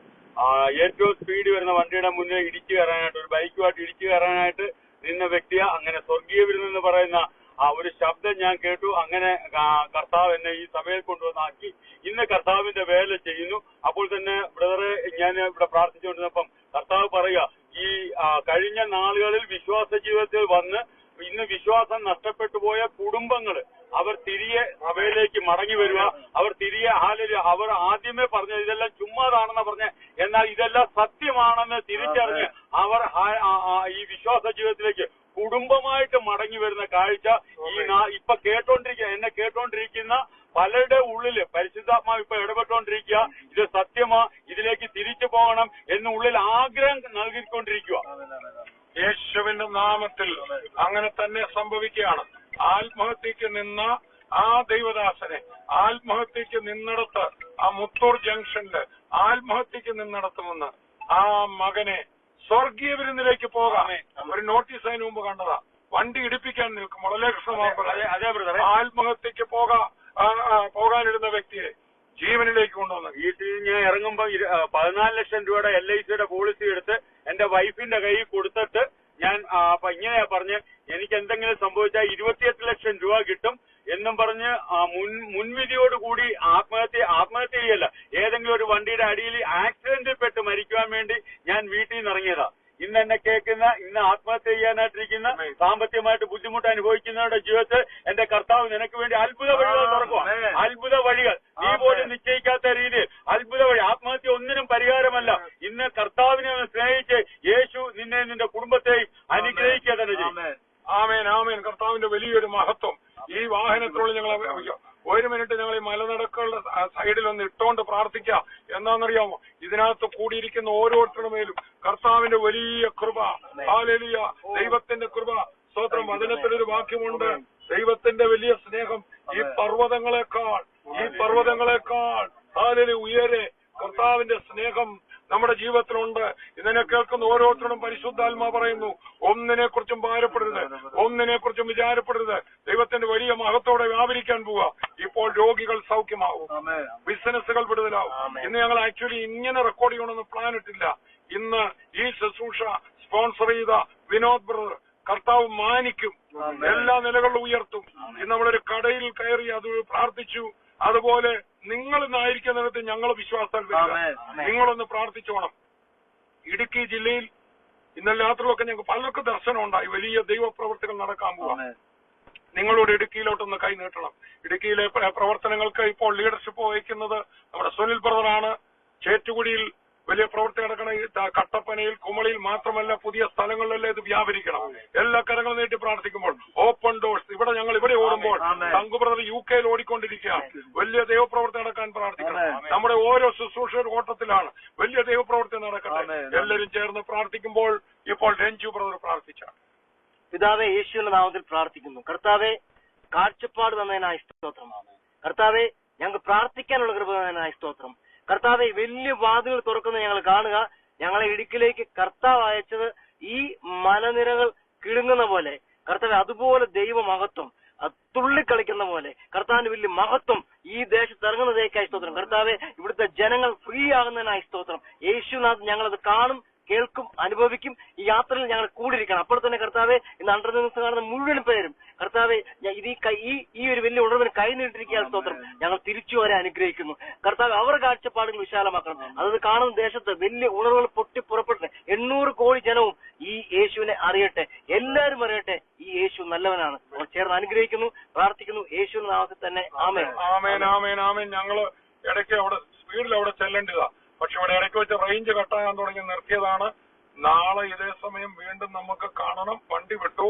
ഏറ്റവും സ്പീഡ് വരുന്ന വണ്ടിയുടെ മുന്നിൽ ഇടിച്ചു കയറാനായിട്ട്, ഒരു ബൈക്കുമായിട്ട് ഇടിച്ചു കയറാനായിട്ട് നിന്ന വ്യക്തിയാ. അങ്ങനെ സ്വർഗീയ വിരുന്നെന്ന് പറയുന്ന ഒരു ശബ്ദം ഞാൻ കേട്ടു. അങ്ങനെ കർത്താവ് എന്നെ ഈ സഭയിൽ കൊണ്ടുവന്നാക്കി. ഇന്ന് കർത്താവിന്റെ വേല ചെയ്യുന്നു. അപ്പോൾ തന്നെ ബ്രദറെ ഞാൻ ഇവിടെ പ്രാർത്ഥിച്ചുകൊണ്ടിരുന്നപ്പം കർത്താവ് പറയുക, ഈ കഴിഞ്ഞ നാളുകളിൽ വിശ്വാസ ജീവിതത്തിൽ വന്ന് ഇന്ന് വിശ്വാസം നഷ്ടപ്പെട്ടു പോയ കുടുംബങ്ങള് അവർ തിരികെ സഭയിലേക്ക് മടങ്ങി വരിക. അവർ തിരികെ അവർ ആദ്യമേ പറഞ്ഞത് ഇതെല്ലാം ചുമ്മാതാണെന്ന് പറഞ്ഞ്, എന്നാൽ ഇതെല്ലാം സത്യമാണെന്ന് തിരിച്ചറിഞ്ഞ് അവർ ഈ വിശ്വാസ ജീവിതത്തിലേക്ക് കുടുംബമായിട്ട് മടങ്ങി വരുന്ന കാഴ്ച ഇപ്പൊ എന്നെ കേട്ടോണ്ടിരിക്കുന്ന പലരുടെ ഉള്ളില് പരിശുദ്ധാത്മാവ് ഇപ്പൊ ഇടപെട്ടോണ്ടിരിക്കുക. ഇത് സത്യമാ, ഇതിലേക്ക് തിരിച്ചു പോകണം എന്നുള്ളിൽ ആഗ്രഹം നൽകിക്കൊണ്ടിരിക്കുക. യേശുവിന്റെ നാമത്തിൽ അങ്ങനെ തന്നെ സംഭവിക്കുകയാണ്. ആത്മഹത്യക്ക് നിന്ന ആ ദൈവദാസനെ, ആത്മഹത്യക്ക് നിന്നിടത്ത്, ആ മുത്തൂർ ജംഗ്ഷനില് ആത്മഹത്യക്ക് നിന്നിടത്ത് നിന്ന് ആ മകനെ സ്വർഗീയ വിരുന്നിലേക്ക് പോകാം. ഒരു നോട്ടീസ് അതിന് മുമ്പ് കണ്ടതാ. വണ്ടി ഇടിപ്പിക്കാൻ നിൽക്കും മുളലേകൃഷ്ണ ആത്മഹത്യക്ക് പോകാനിരുന്ന വ്യക്തിയെ ജീവനിലേക്ക് കൊണ്ടുവന്നു. വീട്ടിൽ ഞാൻ ഇറങ്ങുമ്പോ 14 ലക്ഷം രൂപയുടെ LICയുടെ പോളിസി എടുത്ത് എന്റെ വൈഫിന്റെ കയ്യിൽ കൊടുത്തിട്ട് ഞാൻ അപ്പൊ ഇങ്ങനെയാ പറഞ്ഞ്, എനിക്ക് എന്തെങ്കിലും സംഭവിച്ചാൽ 28 ലക്ഷം രൂപ കിട്ടും എന്നും പറഞ്ഞ് മുൻവിധിയോടുകൂടി ആത്മഹത്യ ചെയ്യല്ല, ഏതെങ്കിലും ഒരു വണ്ടിയുടെ അടിയിൽ ആക്സിഡന്റിൽ പെട്ട് മരിക്കുവാൻ വേണ്ടി ഞാൻ വീട്ടിൽ നിന്ന് ഇറങ്ങിയതാ. ഇന്ന് എന്നെ കേൾക്കുന്ന, ഇന്ന് ആത്മഹത്യ ചെയ്യാനായിട്ടിരിക്കുന്ന, സാമ്പത്തികമായിട്ട് ബുദ്ധിമുട്ട് അനുഭവിക്കുന്നവരുടെ ജീവിതത്തിൽ എന്റെ കർത്താവ് നിനക്ക് വേണ്ടി അത്ഭുത വഴികൾ തുറക്കുക. അത്ഭുത വഴികൾ നീ പോലും നിശ്ചയിക്കാത്ത രീതിയിൽ അത്ഭുത വഴി. ആത്മഹത്യ ഒന്നിനും പരിഹാരമല്ല. ഇന്ന് കർത്താവിനെ സ്നേഹിച്ച് യേശു നിന്നെ, നിന്റെ കുടുംബത്തെയും അനുഗ്രഹിക്കുക തന്നെ ചെയ്യും. ആമേൻ ആമേൻ. കർത്താവിന്റെ വലിയൊരു മഹത്വം ഈ വാഹനത്തിലുള്ള ഞങ്ങൾ ഒരു മിനിറ്റ് ഞങ്ങൾ ഈ മലനടക്കുകളുടെ സൈഡിൽ ഒന്ന് ഇട്ടുകൊണ്ട് പ്രാർത്ഥിക്കാം. എന്താണെന്നറിയാമോ? ഇതിനകത്ത് കൂടിയിരിക്കുന്ന ഓരോരുത്തരുടെ മേലും കർത്താവിന്റെ വലിയ കൃപ, ഹല്ലേലൂയ, ദൈവത്തിന്റെ കൃപ. സ്തോത്രം. വചനത്തിലൊരു വാക്യമുണ്ട്, ദൈവത്തിന്റെ വലിയ സ്നേഹം ഈ പർവ്വതങ്ങളെക്കാൾ ഹല്ലേലൂയ ഉയരെ കർത്താവിന്റെ സ്നേഹം നമ്മുടെ ജീവിതത്തിലുണ്ട്. ഇതിനെ കേൾക്കുന്ന ഓരോരുത്തരും പരിശുദ്ധാത്മാ പറയുന്നു, ഒന്നിനെ കുറിച്ചും ഭാരപ്പെടരുത്, ഒന്നിനെ കുറിച്ചും വിചാരപ്പെടരുത്. ദൈവത്തിന്റെ വലിയ മഹത്തോടെ വ്യാപരിക്കാൻ പോവുക. ഇപ്പോൾ രോഗികൾ സൗഖ്യമാവും, ബിസിനസ്സുകൾ വിടുതലാവും. ഇന്ന് ഞങ്ങൾ ആക്ച്വലി ഇങ്ങനെ റെക്കോർഡ് ചെയ്യണമെന്ന് പ്ലാൻ ഇട്ടില്ല. ഇന്ന് ഈ ശുശ്രൂഷ സ്പോൺസർ ചെയ്ത വിനോദ് ബ്രദർ കർത്താവ് മാനിക്കും, എല്ലാ നിലകളിലും ഉയർത്തും. ഇന്ന് നമ്മളൊരു കടയിൽ കയറി അത് പ്രാർത്ഥിച്ചു. അതുപോലെ നിങ്ങൾ ഇന്നായിരിക്കുന്നിടത്ത് ഞങ്ങൾ വിശ്വാസത്താൽ വരിക. നിങ്ങളൊന്ന് പ്രാർത്ഥിച്ചോണം. ഇടുക്കി ജില്ലയിൽ ഇന്നലെ രാത്രിയിലൊക്കെ ഞങ്ങൾക്ക് പലർക്കും ദർശനം ഉണ്ടായി. വലിയ ദൈവപ്രവർത്തികൾ നടക്കാൻ പോവാം. നിങ്ങളോട് ഇടുക്കിയിലോട്ടൊന്ന് കൈ നീട്ടണം. ഇടുക്കിയിലെ പ്രവർത്തനങ്ങൾക്ക് ഇപ്പോൾ ലീഡർഷിപ്പ് വഹിക്കുന്നത് നമ്മുടെ സുനിൽ ബ്രദറാണ്. ചേറ്റുകുടിയിൽ വലിയ പ്രവൃത്തി നടക്കണം. കട്ടപ്പനയിൽ, കുമളിയിൽ മാത്രമല്ല, പുതിയ സ്ഥലങ്ങളിലെല്ലാം ഇത് വ്യാപരിക്കണം. എല്ലാ കരങ്ങളും നീട്ടി പ്രാർത്ഥിക്കുമ്പോൾ ഓപ്പൺ ഡോഴ്സ്. ഞങ്ങൾ ഇവിടെ ഓടുമ്പോൾ തങ്കു ബ്രദർ UK ഓടിക്കൊണ്ടിരിക്കുകയാണ്. വലിയ ദൈവപ്രവൃത്തി നടക്കാൻ പ്രാർത്ഥിക്കണം. നമ്മുടെ ഓരോ ശുശ്രൂഷയുടെ ഓട്ടത്തിലാണ്. വലിയ ദൈവപ്രവൃത്തി നടക്കട്ടെ. എല്ലാവരും ചേർന്ന് പ്രാർത്ഥിക്കുമ്പോൾ ഇപ്പോൾ രഞ്ജു ബ്രദർ പ്രാർത്ഥിച്ചാണ്. പിതാവേ, യേശുവിന്റെ നാമത്തിൽ പ്രാർത്ഥിക്കുന്നു. കർത്താവെ, കാഴ്ചപ്പാട് തന്നതിനായി സ്തോത്രമാണ്. കർത്താവെ, ഞങ്ങൾക്ക് പ്രാർത്ഥിക്കാനുള്ള കൃപ തന്നായി സ്തോത്രം. കർത്താവെ, വലിയ വാതിലുകൾ തുറക്കുന്നത് ഞങ്ങൾ കാണുക. ഞങ്ങളെ ഇടുക്കിലേക്ക് കർത്താവ് അയച്ചത് ഈ മലനിരകൾ കിഴുങ്ങുന്ന പോലെ കർത്താവെ, അതുപോലെ ദൈവമഹത്വം തുള്ളിക്കളിക്കുന്ന പോലെ കർത്താവിന്റെ വലിയ മഹത്വം ഈ ദേശത്ത് ഇറങ്ങുന്നതേക്കായി സ്തോത്രം. കർത്താവെ, ഇവിടുത്തെ ജനങ്ങൾ ഫ്രീ ആകുന്നതിനായി സ്തോത്രം. യേശുനാഥ് ഞങ്ങളത് കാണും, കേൾക്കും, അനുഭവിക്കും. ഈ യാത്രയിൽ ഞങ്ങൾ കൂടിയിരിക്കണം. അപ്പോൾ തന്നെ കർത്താവെ, ഇന്ന് അണ്ടർനിന്ന് കാണുന്ന മുഴുവൻ പേരും കർത്താവെ, ഇത് ഈ ഒരു വലിയ ഉണർവിന് കൈ നീട്ടിരിക്കാൻ സ്തോത്രം. ഞങ്ങൾ തിരിച്ചു വരെ അനുഗ്രഹിക്കുന്നു. കർത്താവ്, അവർ കാഴ്ചപ്പാടുകൾ വിശാലമാക്കണം. അത് കാണുന്ന ദേശത്ത് വലിയ ഉണർവുകൾ പൊട്ടിപ്പുറപ്പെടട്ടെ. 800 കോടി ജനവും ഈ യേശുവിനെ അറിയട്ടെ, എല്ലാവരും അറിയട്ടെ ഈ യേശു നല്ലവനാണ്. അവർ ചേർന്ന് അനുഗ്രഹിക്കുന്നു, പ്രാർത്ഥിക്കുന്നു. യേശുവിന്റെ നാമത്തിൽ തന്നെ ആമേൻ. ആമേൻ, ആമേൻ, ആമേൻ. ഞങ്ങള് ഇടയ്ക്ക് അവിടെ സ്പീഡിൽ അവിടെ ചെല്ലേണ്ടതാ, പക്ഷെ ഇവിടെ ഇടയ്ക്ക് വെച്ച് റേഞ്ച് കട്ടാകാൻ തുടങ്ങി നിർത്തിയതാണ്. നാളെ ഇതേ സമയം വീണ്ടും നമുക്ക് കാണണം. വണ്ടി വിട്ടു,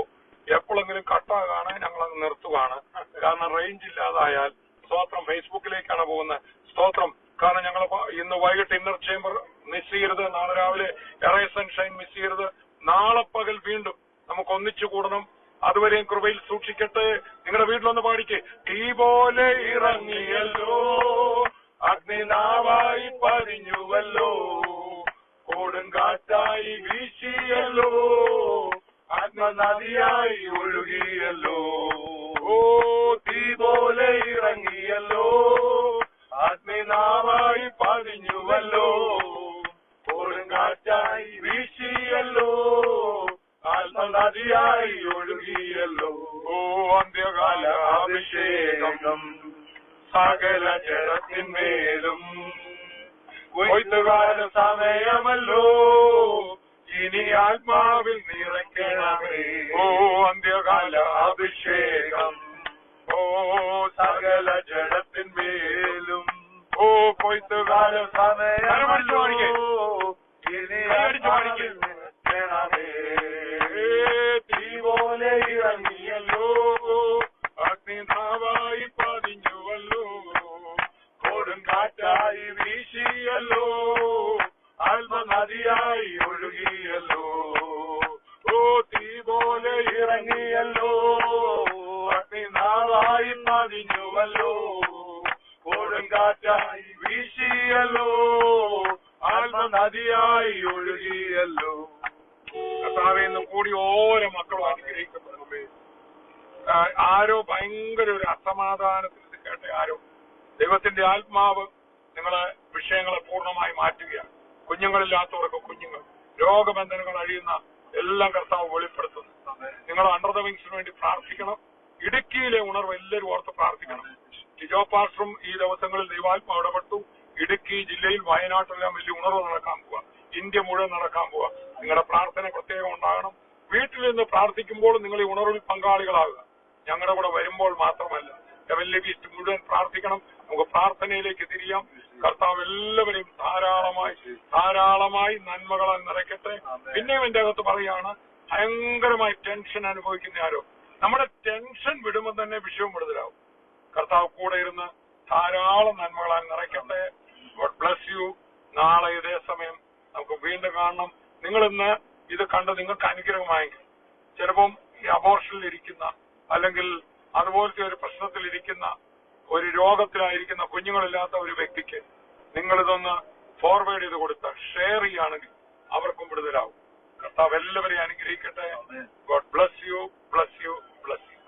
എപ്പോഴെങ്കിലും കട്ടാകാണ് ഞങ്ങളത് നിർത്തുകയാണ്. കാരണം റേഞ്ച് ഇല്ലാതായാൽ സ്തോത്രം ഫേസ്ബുക്കിലേക്കാണ് പോകുന്നത്. സ്തോത്രം. കാരണം ഞങ്ങൾ ഇന്ന് വൈകിട്ട് ഇന്നർ ചേംബർ മിസ് ചെയ്യരുത്, നാളെ രാവിലെ എറൈസ് ആൻഡ് ഷൈൻ മിസ് ചെയ്യരുത്. നാളെ പകൽ വീണ്ടും നമുക്ക് ഒന്നിച്ചു കൂടണം. അതുവരെയും കൃപയിൽ സൂക്ഷിക്കട്ടെ. നിങ്ങളുടെ വീട്ടിലൊന്ന് പാടിക്ക്. തീ പോലെ ഇറങ്ങിയല്ലോ, അഗ്നിനാവായി പതിഞ്ഞുവല്ലോ, കൊടുങ്കാറ്റായി വീശിയല്ലോ, ആത്മനദിയായി ഒഴുകിയല്ലോ. ഓ, തീ പോലെ ഇറങ്ങിയല്ലോ, അഗ്നിനാവായി പതിഞ്ഞുവല്ലോ, കൊടുങ്കാറ്റായി വീശിയല്ലോ, ആത്മനദിയായി ഒഴുകിയല്ലോ. ഓ, അന്ത്യകാല അഭിഷേകം സകല ജനത്തിന്മേലും, കൊയ്ത്തുകാല സമയമല്ലോ, ഇനി ആത്മാവിൽ നിറയ്ക്കണമേ. ഓ, അന്ത്യകാല അഭിഷേകം, ഓ, സകല ജനത്തിന്മേലും, ഓ, കൊയ്ത്തുകാല സമയമല്ലോ, ഇനി ആത്മാവിൽ നിറയ്ക്കണമേ. തീ പോലെ ഇറങ്ങിയല്ലോ, അഗ്നിനാവായി പതിഞ്ഞുവല്ലോ, കൊടുങ്കാറ്റായി വീശിയല്ലോ, ആത്മനദിയായി ഒഴുകിയല്ലോ. ഓ, തീ പോലെ ഇറങ്ങിയല്ലോ, അഗ്നിനാവായി പതിഞ്ഞുവല്ലോ, കൊടുങ്കാറ്റായി വീശിയല്ലോ, ആത്മനദിയായി ഒഴുകിയല്ലോ. കർത്താവേ, ഇന്ന് കൂടി ഓരോ മക്കളും അനുഗ്രഹിക്കപ്പെടുന്നു. ആരോ ഭയങ്കര ഒരു അസമാധാനത്തിൽ കേട്ടെ, ആരോ ദൈവത്തിന്റെ ആത്മാവ് നിങ്ങളെ വിഷയങ്ങളെ പൂർണ്ണമായി മാറ്റുകയാണ്. കുഞ്ഞുങ്ങളില്ലാത്തവർക്ക് കുഞ്ഞുങ്ങൾ, രോഗബന്ധനങ്ങൾ അഴിയുന്ന എല്ലാം കർത്താവ് വെളിപ്പെടുത്തുന്നു. നിങ്ങൾ അണ്ടർ ദ വിങ്സിന് വേണ്ടി പ്രാർത്ഥിക്കണം. ഇടുക്കിയിലെ ഉണർവ് എല്ലാവരും ഓർത്ത് പ്രാർത്ഥിക്കണം. ടിജോ പാസ്റ്ററും ഈ ദിവസങ്ങളിൽ ദൈവാത്മാവ് ഇടപെട്ടു. ഇടുക്കി ജില്ലയിൽ, വയനാട്ടിലെല്ലാം വലിയ ഉണർവ് നടക്കാൻ പോവാ. ഇന്ത്യ മുഴുവൻ നടക്കാൻ പോവാ. നിങ്ങളുടെ പ്രാർത്ഥന പ്രത്യേകം ഉണ്ടാകണം. വീട്ടിൽ നിന്ന് പ്രാർത്ഥിക്കുമ്പോൾ നിങ്ങൾ ഈ ഉണർവിൽ പങ്കാളികളാകുക. ഞങ്ങളുടെ കൂടെ വരുമ്പോൾ മാത്രമല്ല, ഹെവൻലി ബീസ്റ്റ് മുഴുവൻ പ്രാർത്ഥിക്കണം. നമുക്ക് പ്രാർത്ഥനയിലേക്ക് തിരിയാം. കർത്താവ് എല്ലാവരെയും ധാരാളമായി നന്മകളാൽ നിറയ്ക്കട്ടെ. പിന്നെയും എന്റെ അകത്ത് പറയാണ്, ഭയങ്കരമായി ടെൻഷൻ അനുഭവിക്കുന്ന ആരോ, നമ്മുടെ ടെൻഷൻ വിടുമ്പോൾ തന്നെ വിഷയം വിടുതലാവും. കർത്താവ് കൂടെ ഇരുന്ന് ധാരാളം നന്മകളാൽ നിറയ്ക്കട്ടെ. God bless you. നാളെ ഇതേ സമയം നമുക്ക് വീണ്ടും കാണണം. നിങ്ങളിന്ന് ഇത് കണ്ട് നിങ്ങൾക്ക് അനുഗ്രഹമായെങ്കിൽ, ചിലപ്പം ഈ അബോർഷനിൽ ഇരിക്കുന്ന, അല്ലെങ്കിൽ അതുപോലത്തെ ഒരു പ്രശ്നത്തിൽ ഇരിക്കുന്ന, ഒരു രോഗത്തിലായിരിക്കുന്ന കുഞ്ഞുങ്ങളില്ലാത്ത ഒരു വ്യക്തിക്ക് നിങ്ങളിതൊന്ന് ഫോർവേഡ് ചെയ്ത് കൊടുത്താൽ, ഷെയർ ചെയ്യുകയാണെങ്കിൽ അവർക്കും വിടുതലാവും. കർത്താവ് എല്ലാവരെയും അനുഗ്രഹിക്കട്ടെ. God bless U, bless you, bless you.